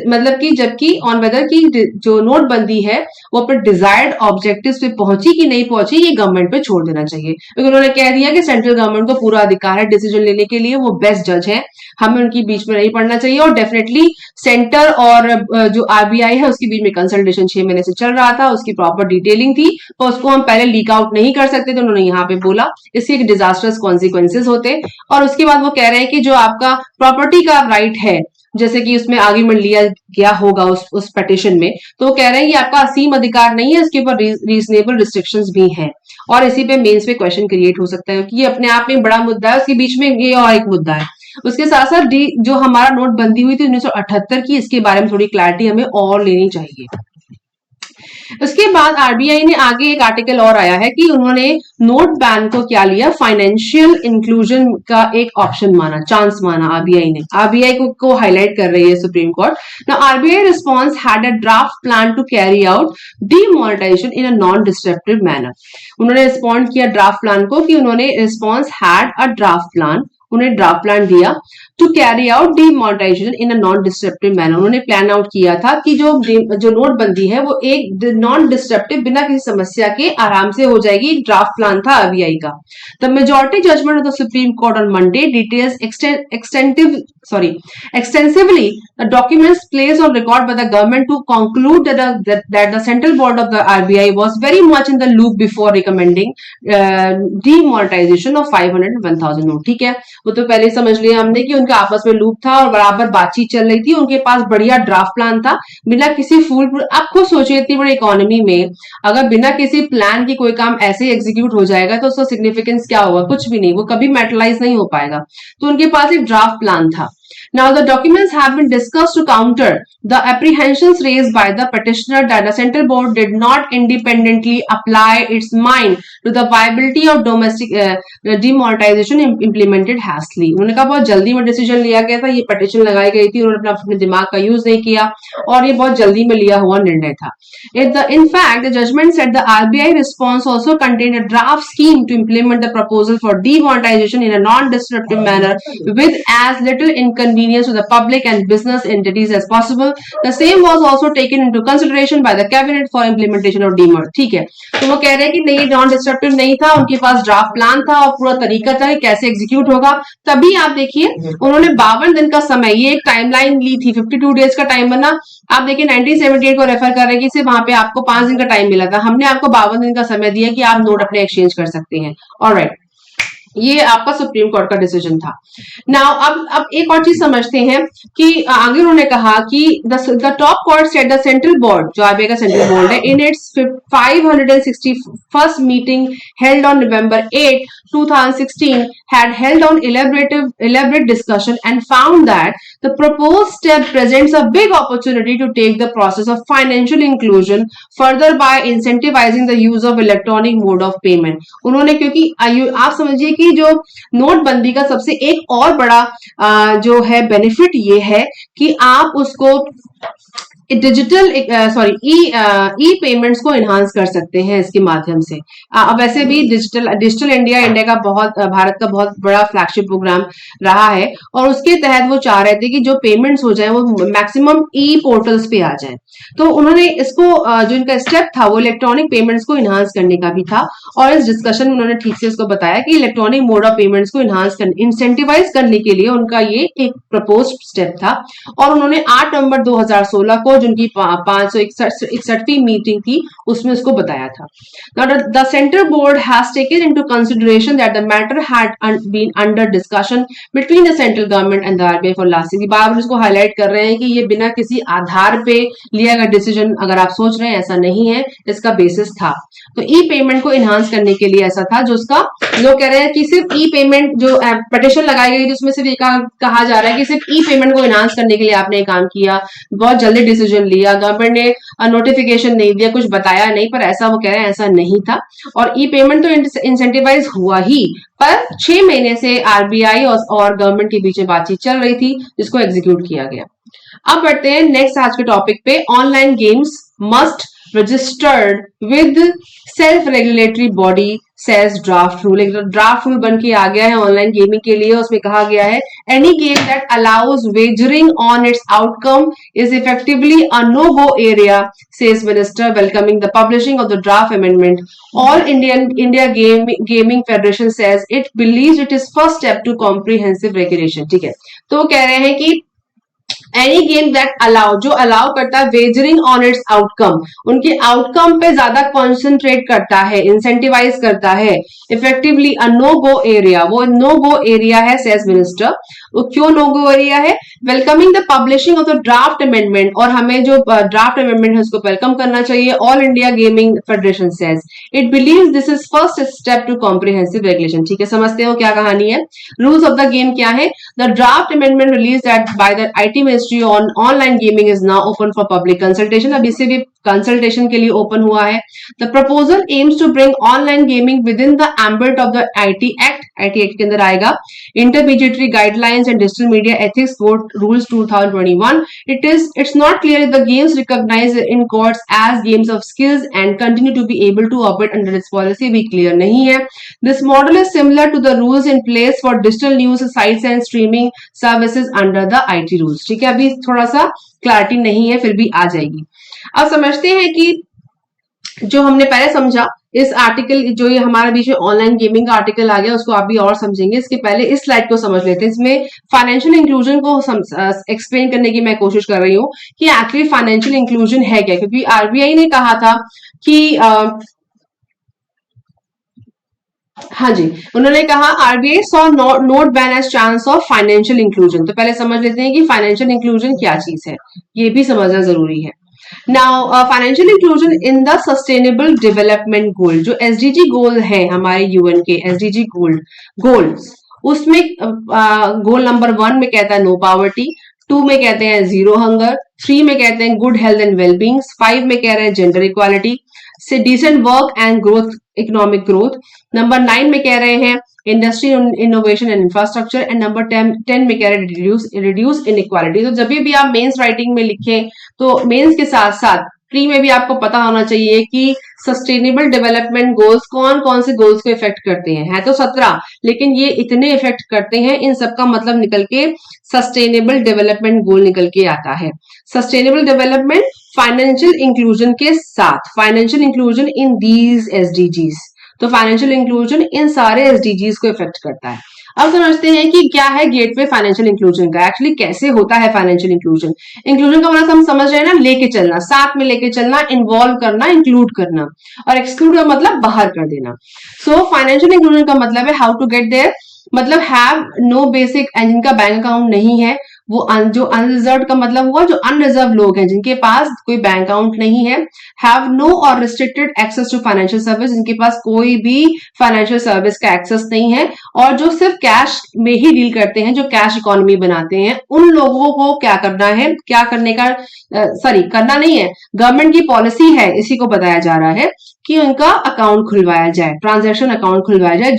मतलब कि जबकि ऑन वेदर की जो नोटबंदी है वो अपने डिजायर्ड ऑब्जेक्टिव्स पे पहुंची कि नहीं पहुंची ये गवर्नमेंट पे छोड़ देना चाहिए, क्योंकि उन्होंने कह दिया कि सेंट्रल गवर्नमेंट को पूरा अधिकार है डिसीजन लेने के लिए, वो बेस्ट जज है, हमें उनकी बीच में नहीं पड़ना चाहिए। और डेफिनेटली सेंटर और जो आरबीआई है उसके बीच में कंसल्टेशन 6 महीने से चल रहा था, उसकी प्रॉपर डिटेलिंग थी, तो उसको हम पहले लीक आउट नहीं कर सकते थे, उन्होंने यहाँ पे बोला इसके एक डिजास्टर्स कॉन्सिक्वेंसेज होते। और उसके बाद वो कह रहे हैं कि जो आपका प्रॉपर्टी का राइट है, जैसे कि उसमें आर्ग्यूमेंट लिया गया होगा उस पिटीशन में, तो वो कह रहे हैं कि आपका असीम अधिकार नहीं है, इसके ऊपर रीजनेबल रिस्ट्रिक्शंस भी हैं। और इसी पे मेंस पे क्वेश्चन क्रिएट हो सकता है कि ये अपने आप में बड़ा मुद्दा है, उसके बीच में ये और एक मुद्दा है। उसके साथ साथ जो हमारा नोट बंदी हुई थी 1978 की, इसके बारे में थोड़ी क्लैरिटी हमें और लेनी चाहिए। उसके बाद आरबीआई ने आगे एक आर्टिकल और आया है कि उन्होंने नोट बैन को क्या लिया, फाइनेंशियल इंक्लूजन का एक ऑप्शन माना, चांस माना आरबीआई ने। आरबीआई को हाईलाइट कर रही है supreme court. Now RBI response had a draft plan to carry out demonetisation in a non disruptive manner. उन्होंने रिस्पॉन्ड किया ड्राफ्ट प्लान को कि उन्होंने response had a draft plan, उन्हें ड्राफ्ट प्लान दिया to carry out demonetisation in a non disruptive manner. उन्होंने plan out किया था कि जो नोटबंदी है वो एक नॉन डिस्ट्रप्टिव, बिना किसी समस्या के आराम से हो जाएगी। एक ड्राफ्ट प्लान था आरबीआई का। The majority judgment of the supreme court on Monday details extensively the documents placed on record by the government to conclude that the central board of the RBI was very much in the loop before recommending demonetization of 500 and 1000 note. ठीक है, वो तो पहले समझ लिया हमने कि उनका आपस में लूप था और बराबर बातचीत चल रही थी, उनके पास बढ़िया ड्राफ्ट प्लान था बिना किसी फूल। आप खुद सोचिए इतनी बड़ी इकोनॉमी में अगर बिना किसी प्लान की कोई काम ऐसे एग्जीक्यूट हो जाएगा तो उसका सिग्निफिकेंस क्या होगा, कुछ भी नहीं, वो कभी मेटलाइज नहीं हो पाएगा। तो उनके पास एक ड्राफ्ट प्लान था। Now the documents have been discussed to counter the apprehensions raised by the petitioner that the central board did not independently apply its mind to the viability of domestic demonetization implemented hastily। उन्होंने कहा बहुत जल्दी में decision लिया गया था, ये petition लगाई गई थी, उन्होंने अपने दिमाग का यूज नहीं किया और ये बहुत जल्दी में लिया हुआ निर्णय था। In fact, the judgment said the RBI response also contained a draft scheme to implement the proposal for demonetization in a non-disruptive manner with as little inconvenience to the public and business entities as possible. The same was also taken into consideration by the cabinet for implementation of demer। ठीक है, तो वो कह रहे हैं कि नहीं, non disruptive नहीं था, उनके पास ड्राफ्ट प्लान था और पूरा तरीका था कैसे एग्जीक्यूट होगा। तभी आप देखिए उन्होंने 52 दिन का समय, ये एक टाइमलाइन ली थी, 52 डेज का टाइम बना। आप देखिए 1978 को रेफर कर रहे हैं कि सिर्फ वहां पे आपको 5 दिन का टाइम मिला था, हमने आपको 52 दिन का समय दिया कि आप नोट अपने एक्सचेंज कर सकते हैं। ऑलराइट, ये आपका सुप्रीम कोर्ट का डिसीजन था। नाउ अब एक और चीज समझते हैं कि आगे उन्होंने कहा कि the top court said the central board, जो आरबीआई का सेंट्रल बोर्ड है, in its 561st meeting held on November 8 2016 had held on elaborate discussion and found that the proposed step presents a big opportunity to take the process of financial inclusion further by incentivizing the use of electronic mode of payment. उन्होंने क्योंकि आप समझिए कि जो नोटबंदी का सबसे एक और बड़ा जो है बेनिफिट ये है कि आप उसको डिजिटल ई पेमेंट्स को इन्हांस कर सकते हैं इसके माध्यम से। वैसे भी डिजिटल इंडिया का भारत का बहुत बड़ा फ्लैगशिप प्रोग्राम रहा है और उसके तहत वो चाह रहे थे कि जो पेमेंट्स हो जाए वो मैक्सिमम ई पोर्टल्स पे आ जाए। तो उन्होंने इसको जो इनका स्टेप था वो इलेक्ट्रॉनिक पेमेंट्स को इन्हांस करने का भी था और इस डिस्कशन में उन्होंने ठीक से इसको बताया कि इलेक्ट्रॉनिक मोड ऑफ पेमेंट्स को इंसेंटिवाइज करने के लिए उनका ये एक प्रपोज्ड स्टेप था। और उन्होंने 8 नवंबर 2016 को जिनकी 561वीं मीटिंग थी उसमें उसको बताया था। Now the center board has taken into consideration that the matter had been under discussion between the central government and the RBI for last year। बार इसको हाईलाइट कर रहे हैं कि ये बिना किसी आधार पे लिया गया डिसीजन अगर आप सोच रहे हैं ऐसा नहीं है, इसका बेसिस था। तो ई पेमेंट को इनहांस करने के लिए ऐसा था जो उसका लोग कह रहे हैं कि सिर्फ ई पेमेंट जो पिटिशन लगाई गई जिसमें सिर्फ कहा जा रहा है कि सिर्फ ई पेमेंट को इनहांस करने के लिए आपने काम किया, बहुत जल्दी डिसीजन लिया, गवर्नमेंट ने नोटिफिकेशन नहीं दिया, कुछ बताया नहीं, पर ऐसा वो कह रहे हैं ऐसा नहीं था। और ई पेमेंट तो इंसेंटिवाइज हुआ ही, पर 6 महीने से आरबीआई और गवर्नमेंट के बीच में बातचीत चल रही थी जिसको एग्जीक्यूट किया गया। अब बढ़ते हैं नेक्स्ट आज के टॉपिक पे। Online games must registered with self regulatory body says draft rule. एक ड्राफ्ट रूल बन के आ गया है ऑनलाइन गेमिंग के लिए। उसमें कहा गया है any game that allows wagering on its outcome is effectively a no go area, says minister welcoming the publishing of the draft amendment. All India gaming federation says it believes it is first step to comprehensive regulation. ठीक है, तो वो कह रहे हैं कि any game that allow, जो allow करता है वेजरिंग ऑन इट्स आउटकम, उनके आउटकम पे ज्यादा कॉन्सेंट्रेट करता है, इंसेंटिवाइज करता है, effectively a no go area, वो नो गो एरिया है सेज मिनिस्टर। वो क्यों नो गो एरिया है? Welcoming the publishing of the draft amendment, और हमें जो ड्राफ्ट अमेंडमेंट है उसको वेलकम करना चाहिए। All India gaming federation says it believes this is first step to comprehensive regulation. ठीक है, समझते हो क्या कहानी है। रूल्स ऑफ द गेम क्या है? The draft amendment release that by the IT ministry on online gaming is now open for public consultation. अब इसे भी कंसल्टेशन के लिए ओपन हुआ है। The proposal aims to bring online gaming within the ambit of the IT act के अंदर आएगा। Intermediary guidelines and digital media ethics code rules 2021। It's not clear if the games recognized in courts as games of skills and continue to be able to operate under its policy भी clear नहीं है। This model is similar to the rules in place for digital news sites and streaming services under the IT rules। ठीक है, अभी थोड़ा सा clarity नहीं है, फिर भी आ जाएगी। अब समझते हैं कि जो हमने पहले समझा इस आर्टिकल, जो ये हमारे बीच में ऑनलाइन गेमिंग का आर्टिकल आ गया उसको आप भी और समझेंगे। इसके पहले इस स्लाइड को समझ लेते हैं। इसमें फाइनेंशियल इंक्लूजन को एक्सप्लेन करने की मैं कोशिश कर रही हूँ कि एक्चुअली फाइनेंशियल इंक्लूजन है क्या, क्योंकि आरबीआई ने कहा था कि हाँ जी, उन्होंने कहा RBI saw note ban as chance of financial inclusion. तो पहले समझ लेते हैं कि फाइनेंशियल इंक्लूजन क्या चीज है, ये भी समझना जरूरी है। Now financial inclusion in the sustainable development goal, जो एसडीजी गोल है हमारे यूएन के एसडीजी गोल्स, उसमें गोल नंबर 1 में कहता है नो पॉवर्टी, 2 में कहते हैं जीरो हंगर, 3 में कहते हैं गुड हेल्थ एंड वेलबींग, 5 में कह रहे हैं जेंडर इक्वालिटी से decent work and growth, economic growth, number 9 में कह रहे हैं industry innovation and infrastructure, and number 10 में कह रहे हैं रिड्यूस इनइक्वालिटी। तो जब भी आप मेंस राइटिंग में लिखें तो मेंस के साथ साथ प्री में भी आपको पता होना चाहिए कि सस्टेनेबल डेवलपमेंट गोल्स कौन कौन से गोल्स को इफेक्ट करते हैं। है तो 17, लेकिन ये इतने इफेक्ट करते हैं, इन सबका मतलब निकल के सस्टेनेबल डेवलपमेंट गोल निकल के आता है। सस्टेनेबल डेवलपमेंट फाइनेंशियल इंक्लूजन के साथ, financial inclusion in these SDGs, तो फाइनेंशियल इंक्लूजन इन सारे एसडीजीज को इफेक्ट करता है। अब समझते हैं कि क्या है गेटवे फाइनेंशियल इंक्लूजन का, एक्चुअली कैसे होता है फाइनेंशियल इंक्लूजन। इंक्लूजन का मतलब हम समझ रहे हैं ना, लेके चलना, साथ में लेके चलना, इन्वॉल्व करना, इंक्लूड करना, और एक्सक्लूड का मतलब बाहर कर देना। सो फाइनेंशियल इंक्लूजन का मतलब है हाउ टू गेट देयर, मतलब हैव नो बेसिक, जिनका बैंक अकाउंट नहीं है जो अनरिजर्व का मतलब हुआ जो अनरिजर्व लोग हैं, जिनके पास कोई बैंक अकाउंट नहीं है, have no or restricted access to financial service, जिनके पास कोई भी फाइनेंशियल सर्विस का एक्सेस नहीं है, और जो सिर्फ कैश में ही डील करते हैं, जो कैश इकोनॉमी बनाते हैं, उन लोगों को क्या करना है, क्या करने का करना नहीं है, गवर्नमेंट की पॉलिसी है, इसी को बताया जा रहा है कि उनका अकाउंट खुलवाया जाए, ट्रांजैक्शन अकाउंट खुलवाया जाए,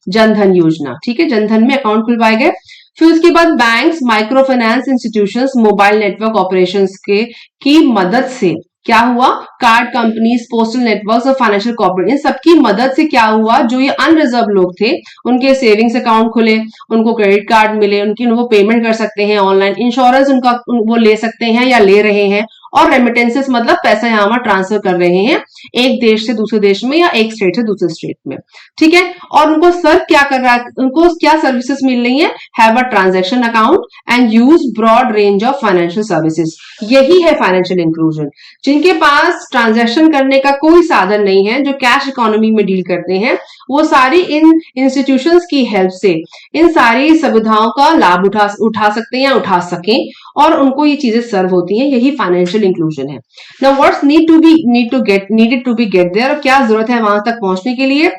जनधन योजना, ठीक है, जनधन में अकाउंट खुलवाए गए। फिर उसके बाद banks, micro finance institutions, mobile network operations के की मदद से क्या हुआ, कार्ड कंपनीज, पोस्टल नेटवर्क्स और फाइनेंशियल कॉर्पोरेट, इन सबकी मदद से क्या हुआ, जो ये अनरिजर्व लोग थे उनके सेविंग्स अकाउंट खुले, उनको क्रेडिट कार्ड मिले, उनको पेमेंट कर सकते हैं ऑनलाइन, इंश्योरेंस उनका वो ले सकते हैं या ले रहे हैं, और रेमिटेंसेस मतलब पैसा यहाँ वहां ट्रांसफर कर रहे हैं एक देश से दूसरे देश में या एक स्टेट से दूसरे स्टेट में, ठीक है। और उनको सर्व क्या कर रहा है, उनको क्या सर्विसेज मिल रही है, have a transaction account and use broad range of financial services, यही है फाइनेंशियल इंक्लूजन। जिनके पास ट्रांजैक्शन करने का कोई साधन नहीं है, जो कैश इकोनॉमी में डील करते हैं, वो सारी इन इंस्टीट्यूशंस की हेल्प से इन सारी सुविधाओं का लाभ उठा सकते हैं या उठा सकें, और उनको ये चीजें सर्व होती हैं, यही फाइनेंशियल इंक्लूजन है। Now what's needed to be get there, क्या जरूरत है वहां तक पहुंचने के लिए,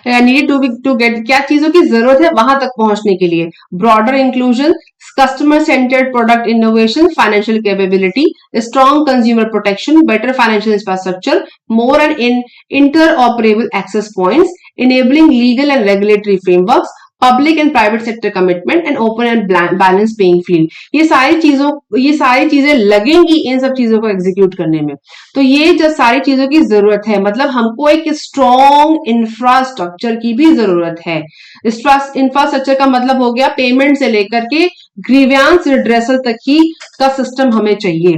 नीडेड टू गेट, क्या चीजों की जरूरत है वहां तक पहुंचने के लिए, broader inclusion, customer centered product innovation, financial capability, strong consumer protection, better financial infrastructure, more and interoperable access points, enabling legal and regulatory frameworks, public and private sector commitment and open and balance paying field, ये सारी चीजें लगेंगी इन सब चीजों को execute करने में। तो ये जो सारी चीजों की जरूरत है, मतलब हमको एक स्ट्रॉन्ग इंफ्रास्ट्रक्चर की भी जरूरत है। इंफ्रास्ट्रक्चर का मतलब हो गया पेमेंट से लेकर के ग्रीवियांस रिड्रेसल तक की का सिस्टम हमें चाहिए।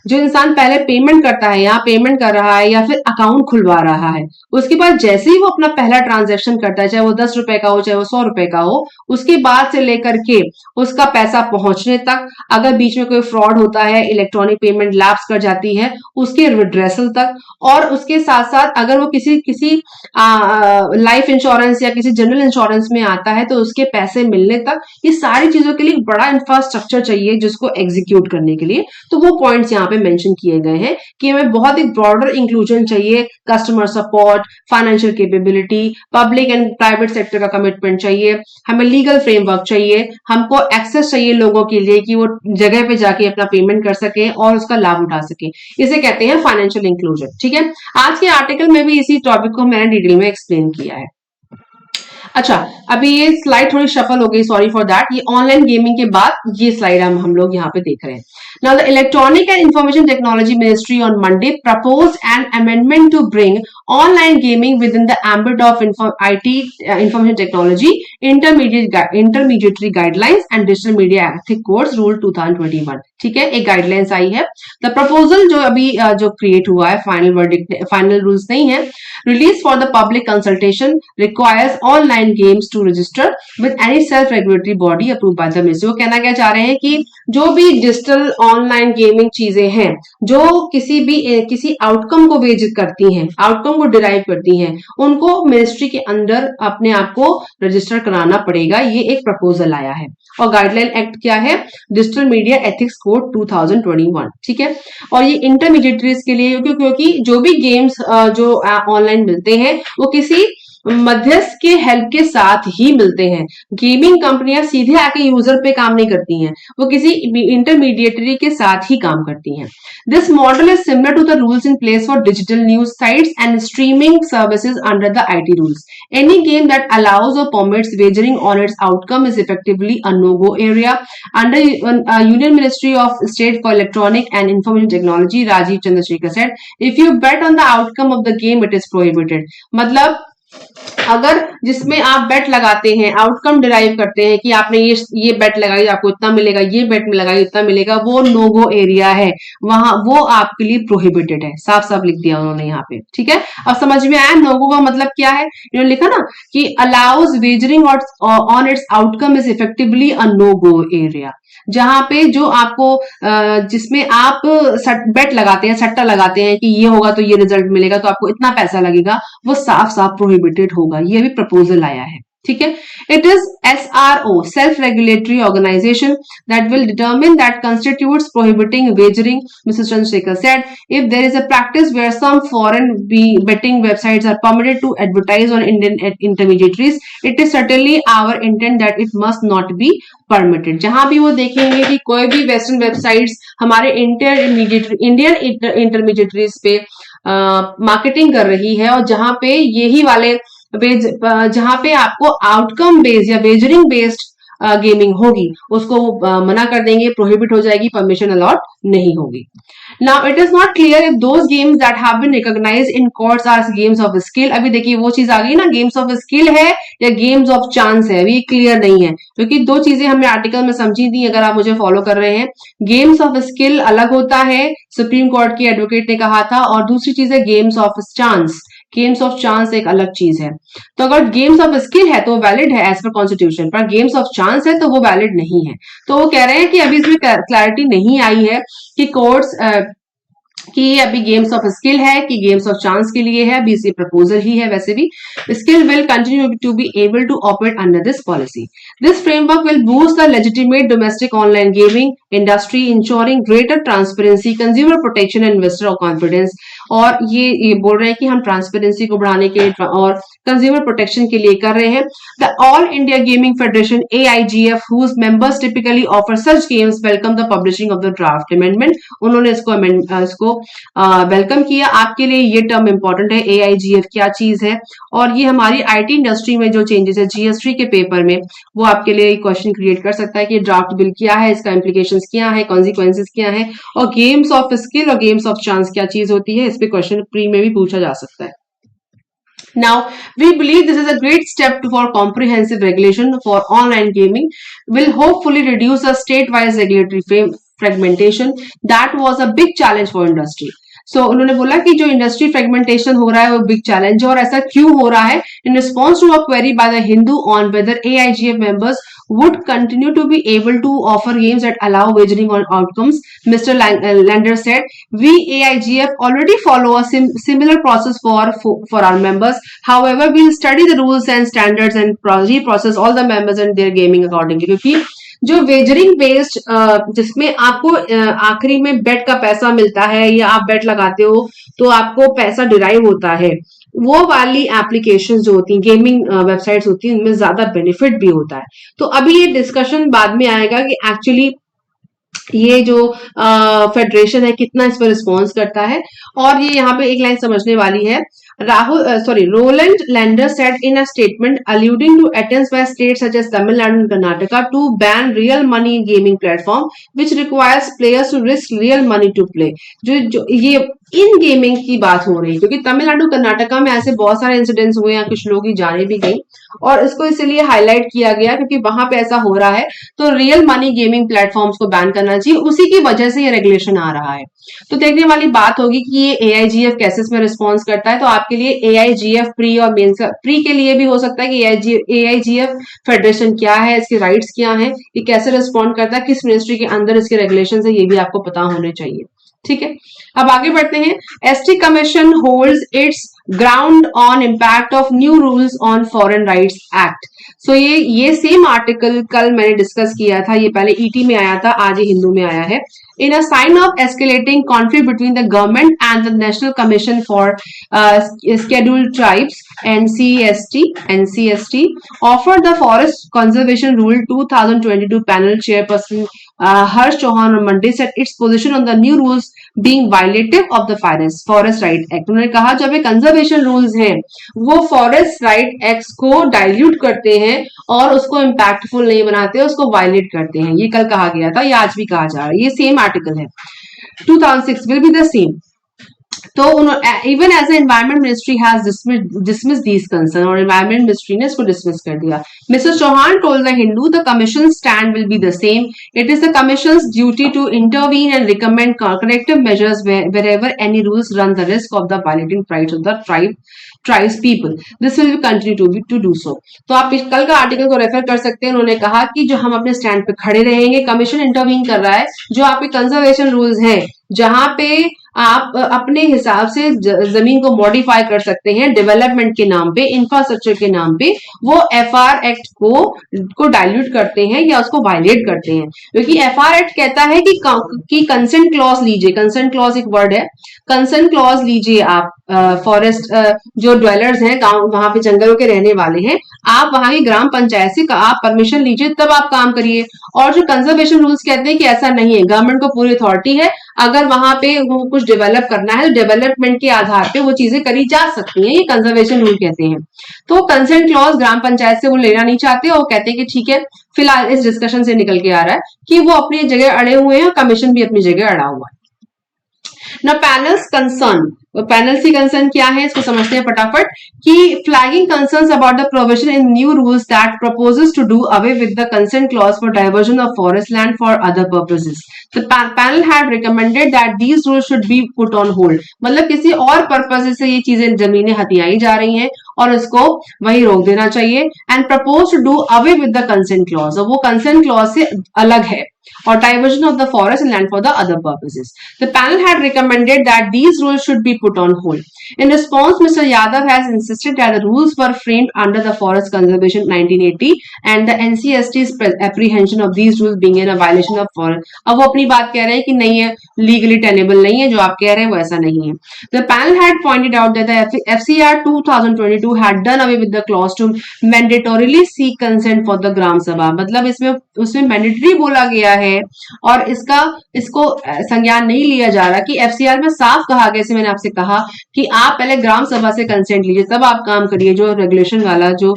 जो इंसान पहले पेमेंट करता है, यहाँ पेमेंट कर रहा है या फिर अकाउंट खुलवा रहा है, उसके बाद जैसे ही वो अपना पहला ट्रांजैक्शन करता है, चाहे वो 10 रुपए का हो चाहे वो 100 रुपए का हो, उसके बाद से लेकर के उसका पैसा पहुंचने तक, अगर बीच में कोई फ्रॉड होता है, इलेक्ट्रॉनिक पेमेंट लैप्स कर जाती है, उसके रिड्रेसल तक, और उसके साथ साथ अगर वो किसी लाइफ इंश्योरेंस या किसी जनरल इंश्योरेंस में आता है तो उसके पैसे मिलने तक, ये सारी चीजों के लिए बड़ा इंफ्रास्ट्रक्चर चाहिए जिसको एग्जीक्यूट करने के लिए। तो वो पॉइंट्स यहाँ पे मेंशन किए गए हैं कि हमें बहुत ही ब्रॉडर इंक्लूजन चाहिए, customer support, financial capability, public and private sector का कमिटमेंट चाहिए, हमें लीगल फ्रेमवर्क चाहिए, हमको एक्सेस चाहिए लोगों के लिए कि वो जगह पे जाके अपना पेमेंट कर सके और उसका लाभ उठा सके, इसे कहते हैं फाइनेंशियल इंक्लूजन, ठीक है। आज के आर्टिकल में भी इसी टॉपिक को मैंने डिटेल में एक्सप्लेन किया है। अच्छा, अभी ये स्लाइड थोड़ी शफल हो गई, सॉरी फॉर दैट। ये ऑनलाइन गेमिंग के बाद ये स्लाइड हम लोग यहाँ पे देख रहे हैं। Now the electronic and information technology ministry on Monday proposed an amendment to bring online gaming within the ambit of IT information technology intermediary guidelines and digital media ethic codes rule 2021, ठीक है, एक guidelines आई है। The proposal जो अभी जो create हुआ है, final rules नहीं है, release for the public consultation, requires online games to register with any self-regulatory body approved by the ministry। वो कहना क्या चाह रहे हैं कि जो भी डिजिटल ऑनलाइन गेमिंग चीजें हैं, जो किसी आउटकम को विजिट करती हैं, आउटकम को डिराइव करती हैं, उनको मिनिस्ट्री के अंदर अपने आप को रजिस्टर कराना पड़ेगा। ये एक प्रपोजल आया है। और गाइडलाइन एक्ट क्या है, डिजिटल मीडिया एथिक्स कोड 2021, ठीक है। और ये इंटरमीडिएटरीज के लिए, क्योंकि जो भी गेम्स जो ऑनलाइन मिलते हैं वो किसी मध्यस्थ के हेल्प के साथ ही मिलते हैं। गेमिंग कंपनियां सीधे आके यूजर पे काम नहीं करती हैं, वो किसी इंटरमीडिएटरी के साथ ही काम करती हैं। This model is similar to the rules in place for digital news sites and streaming services under the IT rules. Any game that allows or permits wagering on its outcome is effectively a no-go area. Under Union Ministry of State for Electronic and Information Technology, Rajiv Chandrasekhar said, "If you bet on the outcome of the game, it is prohibited." मतलब अगर जिसमें आप बेट लगाते हैं, outcome derive करते हैं कि आपने ये बेट लगाई आपको इतना मिलेगा, ये बेट में लगाई इतना मिलेगा, वो नो गो एरिया है, वहां वो आपके लिए प्रोहिबिटेड है। साफ साफ लिख दिया उन्होंने यहाँ पे, ठीक है। अब समझ में आया नो गो का मतलब क्या है। इन्होंने लिखा ना कि allows wagering on its outcome is effectively a no go area. जहां पे जो आपको जिसमें आप बेट लगाते हैं, सट्टा लगाते हैं कि ये होगा तो ये रिजल्ट मिलेगा, तो आपको इतना पैसा लगेगा, वो साफ साफ प्रोहिबिटेड होगा। ये भी प्रपोजल आया है, ठीक है. It is SRO, self-regulatory organization, that will determine that constitutes prohibiting wagering. Mr. Chandrasekhar said, if there is a practice where some foreign betting websites are permitted to advertise on Indian intermediaries, it is certainly our intent that it must not be permitted. जहां भी वो देखेंगे कि कोई भी western websites हमारे Indian intermediaries पे marketing कर रही है और जहां पे यही वाले जहां पे आपको आउटकम बेस्ड या वेजरिंग बेस्ड गेमिंग होगी उसको मना कर देंगे, प्रोहिबिट हो जाएगी, परमिशन अलॉट नहीं होगी. Now it is not clear if those games that have been recognised in courts are games of skill. अभी देखिए वो चीज आ गई ना, गेम्स ऑफ स्किल है या गेम्स ऑफ चांस है, अभी क्लियर नहीं है क्योंकि दो चीजें हमने आर्टिकल में समझी थी. अगर आप मुझे फॉलो कर रहे हैं, गेम्स ऑफ स्किल अलग होता है, सुप्रीम कोर्ट की एडवोकेट ने कहा था, और दूसरी चीज है games of chance. Games of chance एक अलग चीज है. तो अगर गेम्स ऑफ स्किल है तो वैलिड है एज पर कॉन्स्टिट्यूशन, पर गेम्स ऑफ चांस है तो वो वैलिड नहीं है. तो वो कह रहे हैं कि अभी इसमें क्लैरिटी नहीं आई है कि कोर्ट्स कि ये अभी गेम्स ऑफ स्किल है कि गेम्स ऑफ चांस के लिए है. अभी इसे प्रपोजल ही है. वैसे भी skill will continue to be able to operate under this policy. This framework will boost the legitimate domestic online gaming industry, ensuring greater transparency, consumer protection and investor confidence. और ये बोल रहे हैं कि हम ट्रांसपेरेंसी को बढ़ाने के लिए और कंज्यूमर प्रोटेक्शन के लिए कर रहे हैं. The all India gaming federation AIGF, whose members typically offer such games, welcome the publishing of the draft amendment. उन्होंने इसको वेलकम किया. आपके लिए ये टर्म इंपॉर्टेंट है, AIGF क्या चीज है, और ये हमारी IT इंडस्ट्री में जो चेंजेस है GS3 के पेपर में, वो आपके लिए क्वेश्चन क्रिएट कर सकता है कि ड्राफ्ट बिल क्या है, इसका इम्प्लीकेशंस क्या है, कॉन्सिक्वेंसेस क्या है, और गेम्स ऑफ स्किल और गेम्स ऑफ चांस क्या चीज होती है. इस पे क्वेश्चन प्री में भी पूछा जा सकता है. Now, we believe this is a great step for comprehensive regulation for online gaming, will hopefully reduce the state-wise regulatory fragmentation that was a big challenge for industry. So, उन्होंने बोला कि जो इंडस्ट्री फ्रेगमेंटेशन हो रहा है वो big challenge है, और ऐसा क्यों हो रहा है. In response to a query by the Hindu on whether AIGF members would continue to be able to offer games that allow wagering on outcomes, Mr. Lander said, we AIGF already follow a similar process for our members. However, we'll study the rules and standards and reprocess all the members and their gaming accordingly. क्योंकि जो wagering based जिसमें आपको आखिरी में बेट का पैसा मिलता है या आप बेट लगाते हो तो आपको पैसा डिराइव होता है, वो वाली एप्लीकेशन जो होती हैं, गेमिंग वेबसाइट्स होती हैं, उनमें ज्यादा बेनिफिट भी होता है. तो अभी ये डिस्कशन बाद में आएगा कि एक्चुअली ये जो फेडरेशन है कितना इस पर रिस्पॉन्स करता है. और ये यहाँ पे एक लाइन समझने वाली है. Roland Lander said in a statement alluding to attempts by states such as Tamil Nadu and Karnataka to ban real money gaming platform which requires players to risk real money to play. जो ये in gaming की बात हो रही है क्योंकि तमिलनाडु कर्नाटका में ऐसे बहुत सारे इंसिडेंट्स हुए हैं, कुछ लोगों की जाने भी गई, और इसको इसलिए हाईलाइट किया गया क्योंकि वहां पे ऐसा हो रहा है. तो रियल मनी गेमिंग प्लेटफॉर्म्स को बैन करना चाहिए, उसी की वजह से ये रेगुलेशन आ रहा है. तो देखने वाली बात होगी कि ये AIGF कैसे इसमें रिस्पॉन्स करता है. तो आपके लिए AIGF प्री और मेंस प्री के लिए भी हो सकता है कि AIGF फेडरेशन क्या है, इसके राइट्स क्या है, ये कैसे रिस्पॉन्ड करता है, किस मिनिस्ट्री के अंदर इसके रेगुलेशन है, ये भी आपको पता होने चाहिए. ठीक है, अब आगे बढ़ते हैं. ST commission holds its ground on impact of new rules on foreign rights act. So ये सेम आर्टिकल कल मैंने डिस्कस किया था, ये पहले ET में आया था, आज ये हिंदू में आया है. In a sign of escalating conflict between the government and the National Commission for Scheduled Tribes NCST offered the Forest Conservation Rule 2022 panel chairperson Harsh Chauhan on Monday said its position on the new rules being violative of the Forest Right Act. उन्होंने कहा जब ये conservation rules हैं वो forest right act को dilute करते हैं और उसको इम्पैक्टफुल नहीं बनाते, उसको वायलेट करते हैं. ये कल कहा गया था, ये आज भी कहा जा रहा है, ये सेम आर्टिकल है. 2006 will be the same. तो even as environment ministry has dismiss these concern, और एनवायरमेंट मिनिस्ट्री ने इसको डिसमिस कर दिया. Mr Chauhan told the Hindu the commission stand will be the same. It is the commission's duty to intervene and recommend corrective measures wherever any rules run the risk of the violating rights of the tribes people. This will continue to do so. तो आप कल का article को refer कर सकते हैं. उन्होंने कहा कि जो हम अपने स्टैंड पे खड़े रहेंगे, कमीशन इंटरवीन कर रहा है, जो आपके कंजर्वेशन रूल्स हैं जहां पे आप अपने हिसाब से जमीन को मॉडिफाई कर सकते हैं डेवलपमेंट के नाम पे, इंफ्रास्ट्रक्चर के नाम पे, वो एफआर एक्ट को डाइल्यूट करते हैं या उसको वायलेट करते हैं। क्योंकि एफआर एक्ट कहता है कि कंसेंट क्लॉज लीजिए, कंसेंट क्लॉज एक वर्ड है, कंसेंट क्लॉज लीजिए आप, फॉरेस्ट जो ड्वेलर्स हैं, गांव वहां पे जंगलों के रहने वाले हैं, आप वहां की ग्राम पंचायत से आप परमिशन लीजिए तब आप काम करिए। और जो कंजर्वेशन रूल्स कहते हैं कि ऐसा नहीं है, गवर्नमेंट को पूरी अथॉरिटी है, अगर वहां पे वो कुछ डेवलप करना है तो डेवलपमेंट के आधार पे वो चीजें करी जा सकती हैं, ये कंजर्वेशन रूल कहते हैं। तो कंसेंट क्लॉज ग्राम पंचायत से वो लेना नहीं चाहते और कहते हैं कि ठीक है, फिलहाल इस डिस्कशन से निकल के आ रहा है कि वो अपनी जगह अड़े हुए हैं और कमीशन भी अपनी जगह अड़ा हुआ है। ना पैनल्स कंसर्न, पैनल की कंसर्न क्या है इसको समझते हैं फटाफट, कि flagging concerns about the provision in new rules that proposes to do away with the consent clause for diversion of forest land for other purposes. The panel had recommended that these rules should be put on hold, मतलब किसी और purpose से ये चीजें जमीनें हथियाई जा रही हैं और उसको वही रोक देना चाहिए। And propose to do away with the consent clause, और वो कंसेंट क्लॉज से अलग है, or diversion of the forest and land for the other purposes. The panel had recommended that these rules should be put on hold. In response, Mr. Yadav has insisted that the rules were framed under the Forest Conservation 1980 and the NCST's apprehension of these rules being in a violation of forest. अब वो अपनी बात कह रहे हैं कि नहीं है, legally tenable नहीं है, जो आप कह रहे हैं वो ऐसा नहीं है। The panel had pointed out that the FCR 2022 had done away with the clause to mandatorily seek consent for the Gram Sabha, मतलब इसमें उसमें मैंडेटरी बोला गया है और इसको संज्ञान नहीं लिया जा रहा कि एफसीआर में साफ कहा गया, जैसे मैंने आपसे कहा कि आप पहले ग्राम सभा से कंसेंट लीजिए तब आप काम करिए। जो रेगुलेशन वाला, जो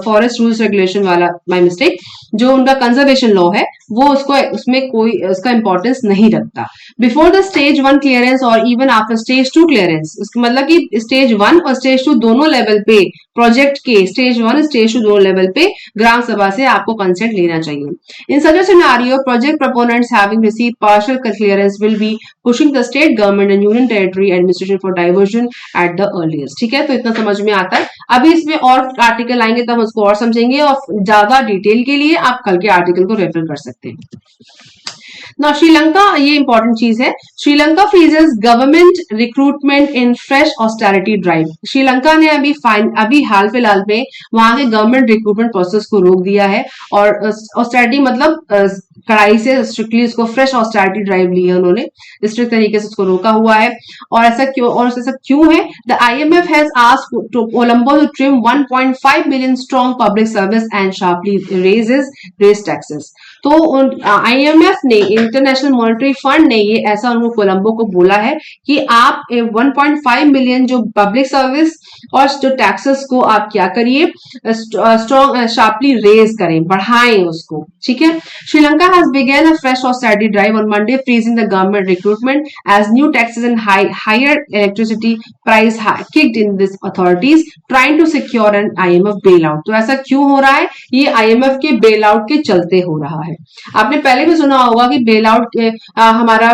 फॉरेस्ट रूल्स रेगुलेशन वाला, माय मिस्टेक, जो उनका कंजर्वेशन लॉ है वो उसमें कोई उसका इंपॉर्टेंस नहीं रखता। बिफोर द स्टेज 1 क्लियरेंस और इवन आफ्टर स्टेज 2 क्लियरेंस, मतलब कि स्टेज 1 और स्टेज 2 दोनों लेवल पे, प्रोजेक्ट के स्टेज 1 स्टेज 2 दोनों लेवल पे ग्राम सभा से आपको कंसेंट लेना चाहिए। In such a scenario, project proponents having received partial clearance will be pushing the state government and union territory administration for diversion at the earliest. ठीक है, तो इतना समझ में आता है। अभी इसमें और आर्टिकल आएंगे तब उसको और समझेंगे, और ज्यादा डिटेल के लिए आप कल के आर्टिकल को रेफर कर सकते हैं। ना श्रीलंका, ये इंपॉर्टेंट चीज है, Sri Lanka phases government recruitment in fresh austerity drive. Sri Lanka ने अभी हाल फिलहाल में वहां के गवर्नमेंट रिक्रूटमेंट प्रोसेस को रोक दिया है, और ऑस्टेरिटी मतलब कड़ाई से स्ट्रिक्टली उसको फ्रेश ऑस्टेरिटी ड्राइव ली है उन्होंने, स्ट्रिक्ट तरीके से उसको रोका हुआ है। और ऐसा क्यों है? The IMF has asked Colombo to trim 1.5 million strong public service and sharply raise taxes. तो IMF ने, इंटरनेशनल मॉनेटरी फंड ने, ये ऐसा उनको कोलंबो को बोला है कि आप 1.5 मिलियन जो पब्लिक सर्विस और जो टैक्सेस को आप क्या करिए, स्ट्रॉन्ग शार्पली रेज करें, बढ़ाएं उसको। ठीक है, Sri Lanka has begun a fresh austerity drive on Monday, freezing the government recruitment as new taxes and higher electricity price kicked in this authorities trying to secure an IMF bail out. तो ऐसा क्यों हो रहा है? ये IMF के bail out के चलते हो रहा है। आपने पहले भी सुना होगा कि बेल आउट हमारा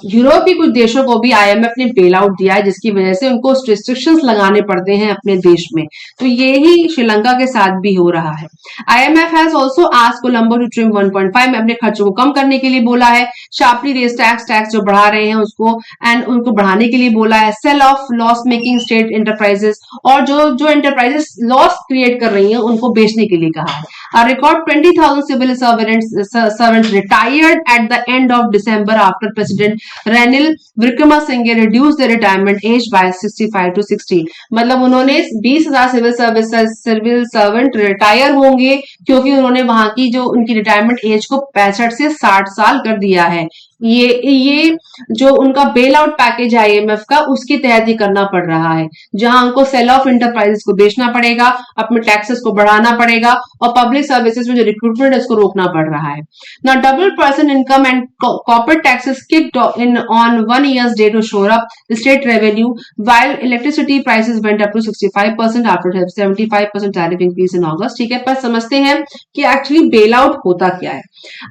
यूरोप के कुछ देशों को भी IMF ने बेल आउट दिया है, जिसकी वजह से उनको रिस्ट्रिक्शंस लगाने पड़ते हैं अपने देश में। तो ये ही श्रीलंका के साथ भी हो रहा है। IMF has also asked Colombo to trim 1.5 में अपने खर्चों को कम करने के लिए बोला है, शार्पली रेज टैक्स जो बढ़ा रहे हैं उसको, एंड उनको बढ़ाने के लिए बोला है, sell off loss making state enterprises, और जो एंटरप्राइजेस लॉस क्रिएट कर रही हैं उनको बेचने के लिए कहा है। A record 20,000 civil servants retired at the end of December after President Ranil Wickremesinghe reduced the retirement age by 65 to 60। मतलब उन्होंने 20,000 सिविल सर्वेंट रिटायर होंगे क्योंकि उन्होंने वहां की जो उनकी रिटायरमेंट एज को 65 से 60 साल कर दिया है। ये जो उनका बेल आउट पैकेज है IMF का, उसके तहत ही करना पड़ रहा है, जहां उनको सेल ऑफ इंटरप्राइजेस को बेचना पड़ेगा, अपने टैक्सेस को बढ़ाना पड़ेगा, और पब्लिक सर्विसेज में जो रिक्रूटमेंट है उसको रोकना पड़ रहा है। ना double person income and corporate taxes kicked in on 1 year's day to shore up state revenue, while electricity prices went up to 65% after 75% tariff increase in August। ठीक है, पर समझते हैं कि एक्चुअली बेल आउट होता क्या है।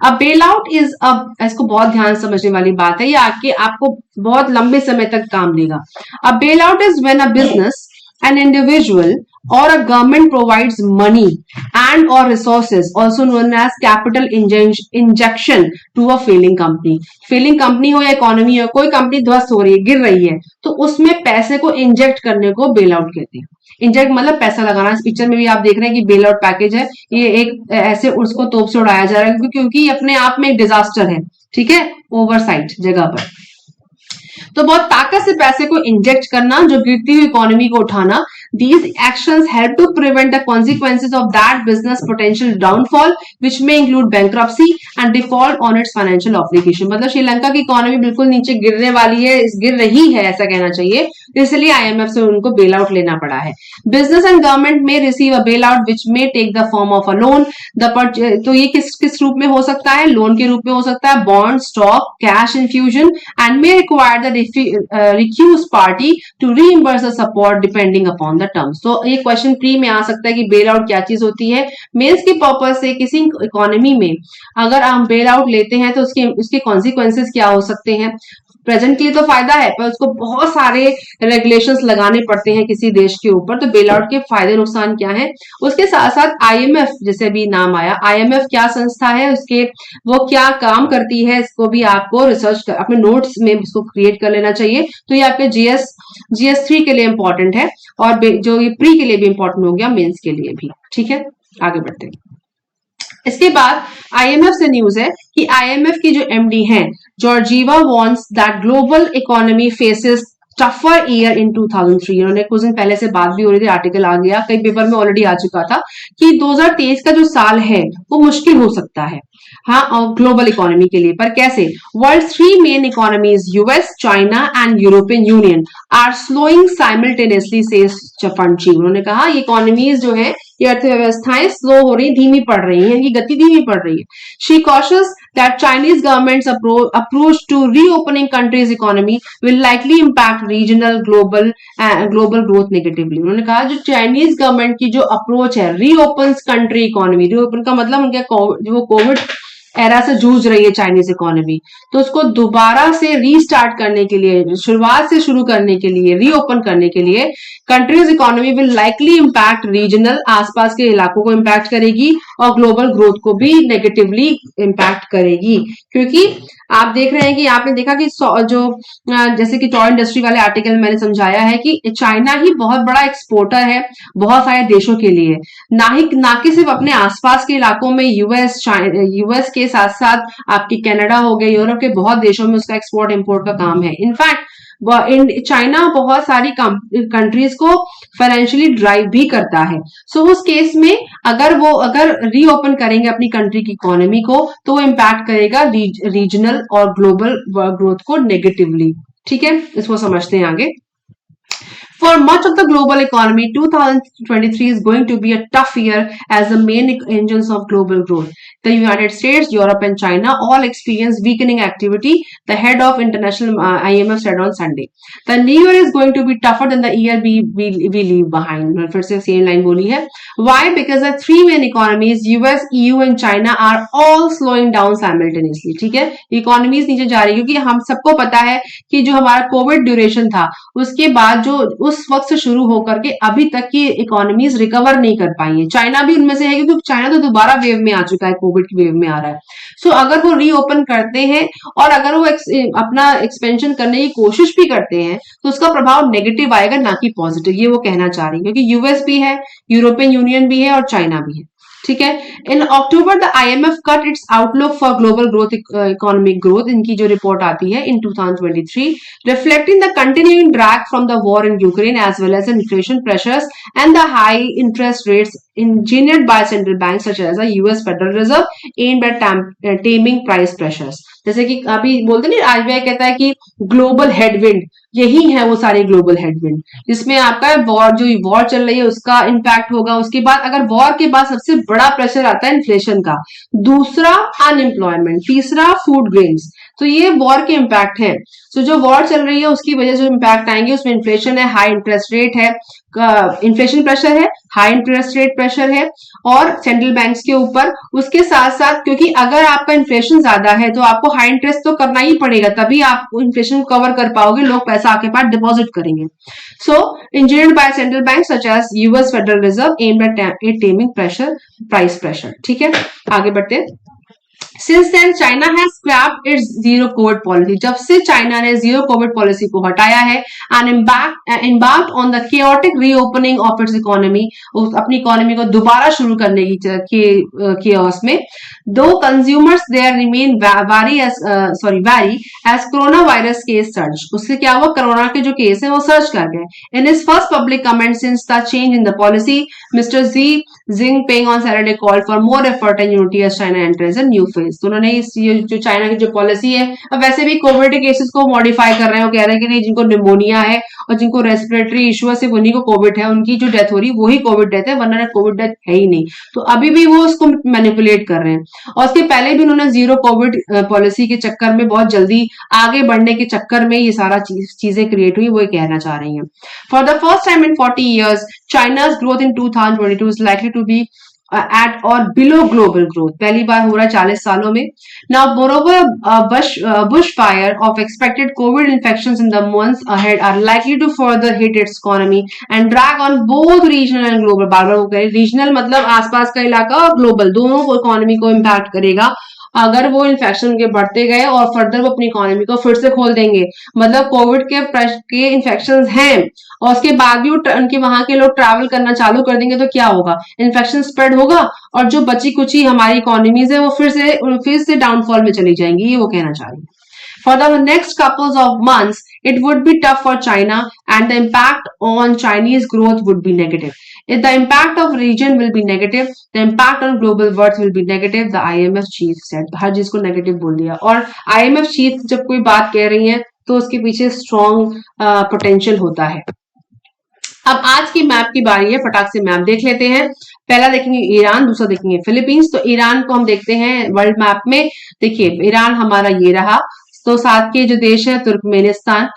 अब बेल आउट इज, अब इसको बहुत ध्यान समझने वाली बात है, ये आपको बहुत लंबे समय तक काम देगा। अब bail out is when a business, an individual or a government provides money and or resources, also known as capital injection to a failing company. Failing company हो या इकोनॉमी हो, कोई कंपनी ध्वस्त हो रही है, गिर रही है, तो उसमें पैसे को इंजेक्ट करने को बेल आउट कहते हैं. इंजेक्ट मतलब पैसा लगाना. इस पिक्चर में भी आप देख रहे हैं कि बेल आउट पैकेज है, ये एक ऐसे उसको तोप से उड़ाया जा रहा है क्योंकि अपने आप में एक डिजास्टर है. ठीक है, ओवरसाइट जगह पर. तो बहुत ताकत से पैसे को इंजेक्ट करना, जो गिरती हुई इकोनॉमी को उठाना. These actions help to prevent the consequences of that business potential downfall, which may include bankruptcy and default on its financial obligation. मतलब श्रीलंका की इकोनॉमी बिल्कुल नीचे गिरने वाली है, गिर रही है ऐसा कहना चाहिए, इसलिए आईएमएफ से उनको बेल आउट लेना पड़ा है. बिजनेस एंड गवर्नमेंट में receive a bail out which may take the form of a loan. तो ये किस रूप में हो सकता है? लोन के रूप में हो सकता है, bond, stock, cash infusion, and may require the recused party to reimburse the support depending upon the terms. तो ये क्वेश्चन प्री में आ सकता है कि बेल आउट क्या चीज होती है. मेंस के पर्पज से किसी इकोनॉमी में अगर हम बेल आउट लेते हैं तो उसके कॉन्सिक्वेंसेस क्या हो सकते हैं. प्रेजेंट के लिए तो फायदा है, पर उसको बहुत सारे रेगुलेशंस लगाने पड़ते हैं किसी देश के ऊपर. तो बेल आउट के फायदे नुकसान क्या है. उसके साथ साथ आईएमएफ, जैसे अभी नाम आया, आईएमएफ क्या संस्था है, उसके वो क्या काम करती है, इसको भी आपको रिसर्च अपने नोट्स में इसको क्रिएट कर लेना चाहिए. तो ये आपके GS3 के लिए इंपॉर्टेंट है, और जो ये प्री के लिए भी इंपॉर्टेंट हो गया, मेंस के लिए भी. ठीक है, आगे बढ़ते हैं. इसके बाद आईएमएफ से न्यूज है कि आईएमएफ की जो एमडी हैं, Georgieva wants that global economy faces tougher year in 2003. उन्होंने कुछ दिन पहले से बात भी हो रही थी, आर्टिकल आ गया, कई पेपर में ऑलरेडी आ चुका था कि 2023 का जो साल है वो मुश्किल हो सकता है. हाँ, और ग्लोबल इकोनॉमी के लिए, पर कैसे? World 3 main economies US, China and European Union are slowing simultaneously, says चफंची. उन्होंने कहा ये इकोनॉमीज जो है, ये अर्थव्यवस्थाएं स्लो हो रही, धीमी पड़ रही हैं, इनकी गति धीमी पड़ रही है. She cautious that Chinese government's approach to reopening country's economy will likely impact regional global growth negatively. उन्होंने कहा जो चाइनीज गवर्नमेंट की जो अप्रोच है, रीओपन कंट्री इकोनॉमी, रीओपन का मतलब उनके जो कोविड एरा से जूझ रही है चाइनीज इकोनॉमी, तो उसको दोबारा से रीस्टार्ट करने के लिए, शुरुआत से शुरू करने के लिए, रीओपन करने के लिए, countries economy will likely impact regional, आसपास के इलाकों को इम्पैक्ट करेगी, और ग्लोबल ग्रोथ को भी नेगेटिवली इम्पैक्ट करेगी. क्योंकि आप देख रहे हैं कि आपने देखा कि जो जैसे कि टॉय इंडस्ट्री वाले आर्टिकल में मैंने समझाया है कि चाइना ही बहुत बड़ा एक्सपोर्टर है बहुत सारे देशों के लिए, ना कि सिर्फ अपने आसपास के इलाकों में. यूएस के साथ साथ आपकी कनाडा हो गए, यूरोप के बहुत देशों में उसका एक्सपोर्ट इंपोर्ट का काम है. इनफैक्ट चाइना बहुत सारी कंट्रीज को फाइनेंशियली ड्राइव भी करता है. सो उस केस में अगर रीओपन करेंगे अपनी कंट्री की इकोनॉमी को, तो वो इम्पैक्ट करेगा रीजनल और ग्लोबल ग्रोथ को नेगेटिवली. ठीक है, इसको समझते हैं आगे. For much of the global economy, 2023 is going to be a tough year as the main engines of global growth. The United States, Europe and China all experience weakening activity, the head of International IMF said on Sunday. The new year is going to be tougher than the year we leave behind. फिर से same line बोली है. Why? Because the 3 main economies, US, EU and China are all slowing down simultaneously. ठीक है, economies नीचे जा रही है क्योंकि हम सबको पता है कि जो हमारा कोविड ड्यूरेशन था, उसके बाद जो उस वक्त से शुरू होकर के अभी तक की इकोनॉमीज रिकवर नहीं कर पाई है. चाइना भी उनमें से है क्योंकि चाइना तो दोबारा वेव में आ चुका है, कोविड की वेव में आ रहा है. सो अगर वो रीओपन करते हैं और अगर वो अपना एक्सपेंशन करने की कोशिश भी करते हैं, तो उसका प्रभाव नेगेटिव आएगा, ना कि पॉजिटिव. ये वो कहना चाह रही है क्योंकि यूएस भी है, यूरोपियन यूनियन भी है और चाइना भी है. ठीक है. In October the IMF cut its outlook for global growth, economic growth. इनकी जो रिपोर्ट आती है in 2023, reflecting the continuing drag from the war in Ukraine as well as inflation pressures and the high interest rates engineered by central banks such as the US Federal Reserve aimed at taming price pressures. जैसे कि अभी बोलते नहीं, RBI कहता है कि global headwind, यही है वो सारे ग्लोबल हेडविंड, जिसमें आपका वॉर चल रही है उसका इम्पैक्ट होगा. उसके बाद अगर वॉर के बाद सबसे बड़ा प्रेशर आता है इन्फ्लेशन का, दूसरा अनएम्प्लॉयमेंट, तीसरा फूड ग्रेन्स. तो ये वॉर के इम्पैक्ट है. तो जो वॉर चल रही है उसकी वजह से जो इम्पैक्ट आएंगे उसमें इन्फ्लेशन है, हाई इंटरेस्ट रेट है, इन्फ्लेशन प्रेशर है, हाई इंटरेस्ट रेट प्रेशर है और सेंट्रल बैंक्स के ऊपर। उसके साथ साथ क्योंकि अगर आपका इन्फ्लेशन ज्यादा है तो आपको हाई इंटरेस्ट तो करना ही पड़ेगा, तभी आप इन्फ्लेशन को कवर कर पाओगे, लोग पैसा आपके पास डिपॉजिट करेंगे। So engineered by central bank such as US Federal Reserve aimed at taming pressure, price pressure. ठीक है, आगे बढ़ते। Since then, China has scrapped its zero COVID policy. जब से चाइना ने जीरो कोविड पॉलिसी को हटाया है and embarked on the chaotic reopening of its economy, अपनी इकोनॉमी को दोबारा शुरू करने की chaos में, though consumers there remain vary as coronavirus case surge. उससे क्या हुआ, कोरोना के जो केस है वो सर्च कर गए. In his first public comment since the change in the policy, Mr. Xi Jinping on Saturday called for more effort and unity as China enters a new phase. तो उन्होंने इस जो चाइना की जो पॉलिसी है, अब वैसे भी कोविड के केसेस को मॉडिफाई कर रहे हैं, वो कह रहे हैं कि नहीं, जिनको निमोनिया है और जिनको रेस्पिरेटरी इशू है सिर्फ उन्हीं को कोविड है, उनकी जो डेथ हो रही है वही कोविड डेथ है, वरना कोविड डेथ है ही नहीं। तो अभी भी वो उसको मैनिपुलेट कर रहे हैं और उसके पहले भी उन्होंने जीरो कोविड पॉलिसी के चक्कर में बहुत जल्दी आगे बढ़ने के चक्कर में ये सारा चीजें क्रिएट हुई, वो कहना चाह रही हैं। For the first time in 40 years, China's growth in 2022 is likely to be at or below global growth. पहली बार हो रहा है 40 सालों में। Now, moreover, bushfire of expected COVID infections in the months ahead are likely to further hit its economy and drag on both regional and global. बार बार वो कह रहे, regional मतलब आसपास का इलाका और ग्लोबल, दोनों को इकोनॉमी को इम्पैक्ट करेगा अगर वो इन्फेक्शन के बढ़ते गए और फर्दर वो अपनी इकोनॉमी को फिर से खोल देंगे। मतलब कोविड के इन्फेक्शन हैं और उसके बाद भी उनके वहां के लोग ट्रैवल करना चालू कर देंगे तो क्या होगा, इन्फेक्शन स्प्रेड होगा और जो बची कुची हमारी इकोनॉमीज है वो फिर से डाउनफॉल में चली जाएंगी, ये वो कहना चाह रही है। For the next couple of months, it would be tough for China and the impact on Chinese growth would be negative. If the impact of region will be negative, the impact on global growth will be negative, the IMF chief said. हर चीज को negative बोल दिया और IMF chief जब कोई बात कह रही है तो उसके पीछे स्ट्रॉन्ग पोटेंशियल होता है। अब आज की मैप की बारी है, फटाक से मैप देख लेते हैं। पहला देखेंगे ईरान, दूसरा देखेंगे फिलीपींस। तो ईरान को हम देखते हैं वर्ल्ड मैप में। देखिए ईरान हमारा ये रहा, तो साथ के जो देश है तुर्कमेनिस्तान,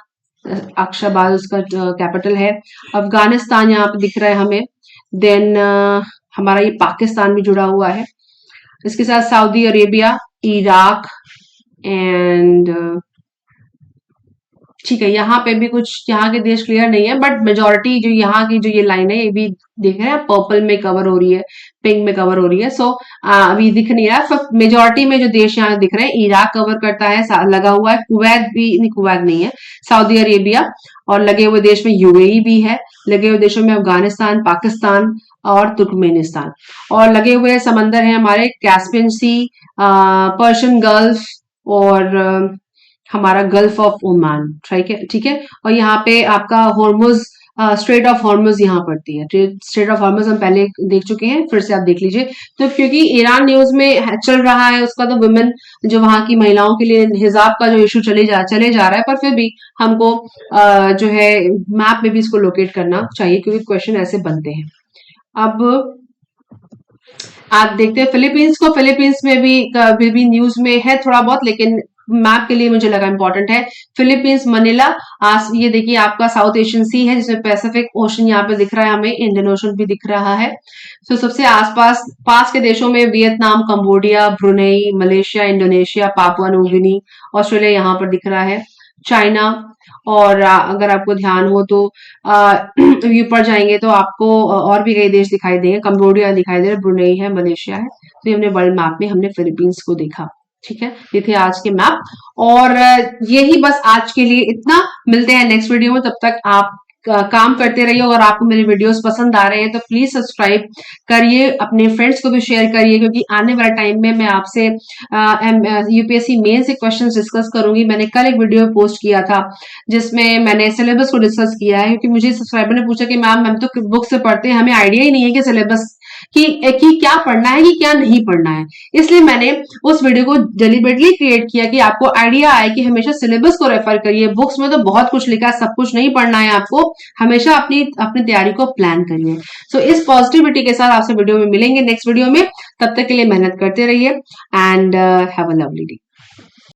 अक्षाबाद उसका कैपिटल है, अफगानिस्तान यहाँ पे दिख रहा है हमें, देन हमारा ये पाकिस्तान भी जुड़ा हुआ है, इसके साथ सऊदी अरेबिया, इराक एंड ठीक है, यहाँ पे भी कुछ यहाँ के देश क्लियर नहीं है, बट मेजोरिटी जो यहाँ की जो ये लाइन है ये भी देख रहे हैं, पर्पल में कवर हो रही है, पिंक में कवर हो रही है। सो अभी दिख नहीं रहा, मेजोरिटी में जो देश यहाँ दिख रहे हैं, इराक कवर करता है, लगा हुआ है, कुवैत भी नहीं, कुवैत नहीं है, सऊदी अरेबिया, और लगे हुए देश में यूएई भी है, लगे हुए देशों में अफगानिस्तान, पाकिस्तान और तुर्कमेनिस्तान, और लगे हुए समंदर है हमारे कैस्पियन सी, पर्शियन गल्फ और हमारा गल्फ ऑफ ओमान, ठीक है। और यहाँ पे आपका हॉर्मुज, स्ट्रेट ऑफ हॉर्मुज यहाँ पड़ती है। स्ट्रेट ऑफ हॉर्मुज हम पहले देख चुके हैं, फिर से आप देख लीजिए। तो क्योंकि ईरान न्यूज में चल रहा है उसका, तो वुमेन जो वहां की महिलाओं के लिए हिजाब का जो इशू चले जा रहा है, पर फिर भी हमको जो है मैप में भी इसको लोकेट करना चाहिए क्योंकि क्वेश्चन ऐसे बनते हैं। अब आप देखते हैं फिलीपींस को, फिलीपींस में भी न्यूज में है थोड़ा बहुत, लेकिन मैप के लिए मुझे लगा इंपॉर्टेंट है। फिलीपींस मनीला, ये देखिए आपका साउथ एशियन सी है जिसमें पैसिफिक ओशन यहाँ पे दिख रहा है, हमें इंडियन ओशन भी दिख रहा है। तो सबसे आसपास पास के देशों में Vietnam, Cambodia, Brunei, Malaysia, Indonesia, Papua New Guinea, Australia यहाँ पर दिख रहा है, चाइना, और अगर आपको ध्यान हो तो व्यू पर जाएंगे तो आपको और भी कई देश दिखाई देंगे, कंबोडिया दिखाई दे रहा है, ब्रुनेई है, मलेशिया है। तो ये हमने वर्ल्ड मैप में हमने फिलीपींस को देखा, ठीक है। ये थे आज के मैप और यही बस आज के लिए इतना। मिलते हैं नेक्स्ट वीडियो में, तब तक आप काम करते रहिए। और आपको मेरे वीडियोस पसंद आ रहे हैं तो प्लीज सब्सक्राइब करिए, अपने फ्रेंड्स को भी शेयर करिए, क्योंकि आने वाले टाइम में मैं आपसे यूपीएससी मेन से क्वेश्चंस डिस्कस करूंगी। मैंने कल एक वीडियो पोस्ट किया था जिसमें मैंने सिलेबस को डिस्कस किया है, क्योंकि मुझे सब्सक्राइबर ने पूछा कि मैम तो बुक से पढ़ते हैं, हमें आइडिया ही नहीं है कि सिलेबस कि क्या पढ़ना है कि क्या नहीं पढ़ना है। इसलिए मैंने उस वीडियो को डेलिबरेटली क्रिएट किया कि आपको आइडिया आए कि हमेशा सिलेबस को रेफर करिए। बुक्स में तो बहुत कुछ लिखा है, सब कुछ नहीं पढ़ना है आपको, हमेशा अपनी तैयारी को प्लान करिए। सो इस पॉजिटिविटी के साथ आपसे वीडियो में मिलेंगे नेक्स्ट वीडियो में। तब तक के लिए मेहनत करते रहिए and have a lovely day.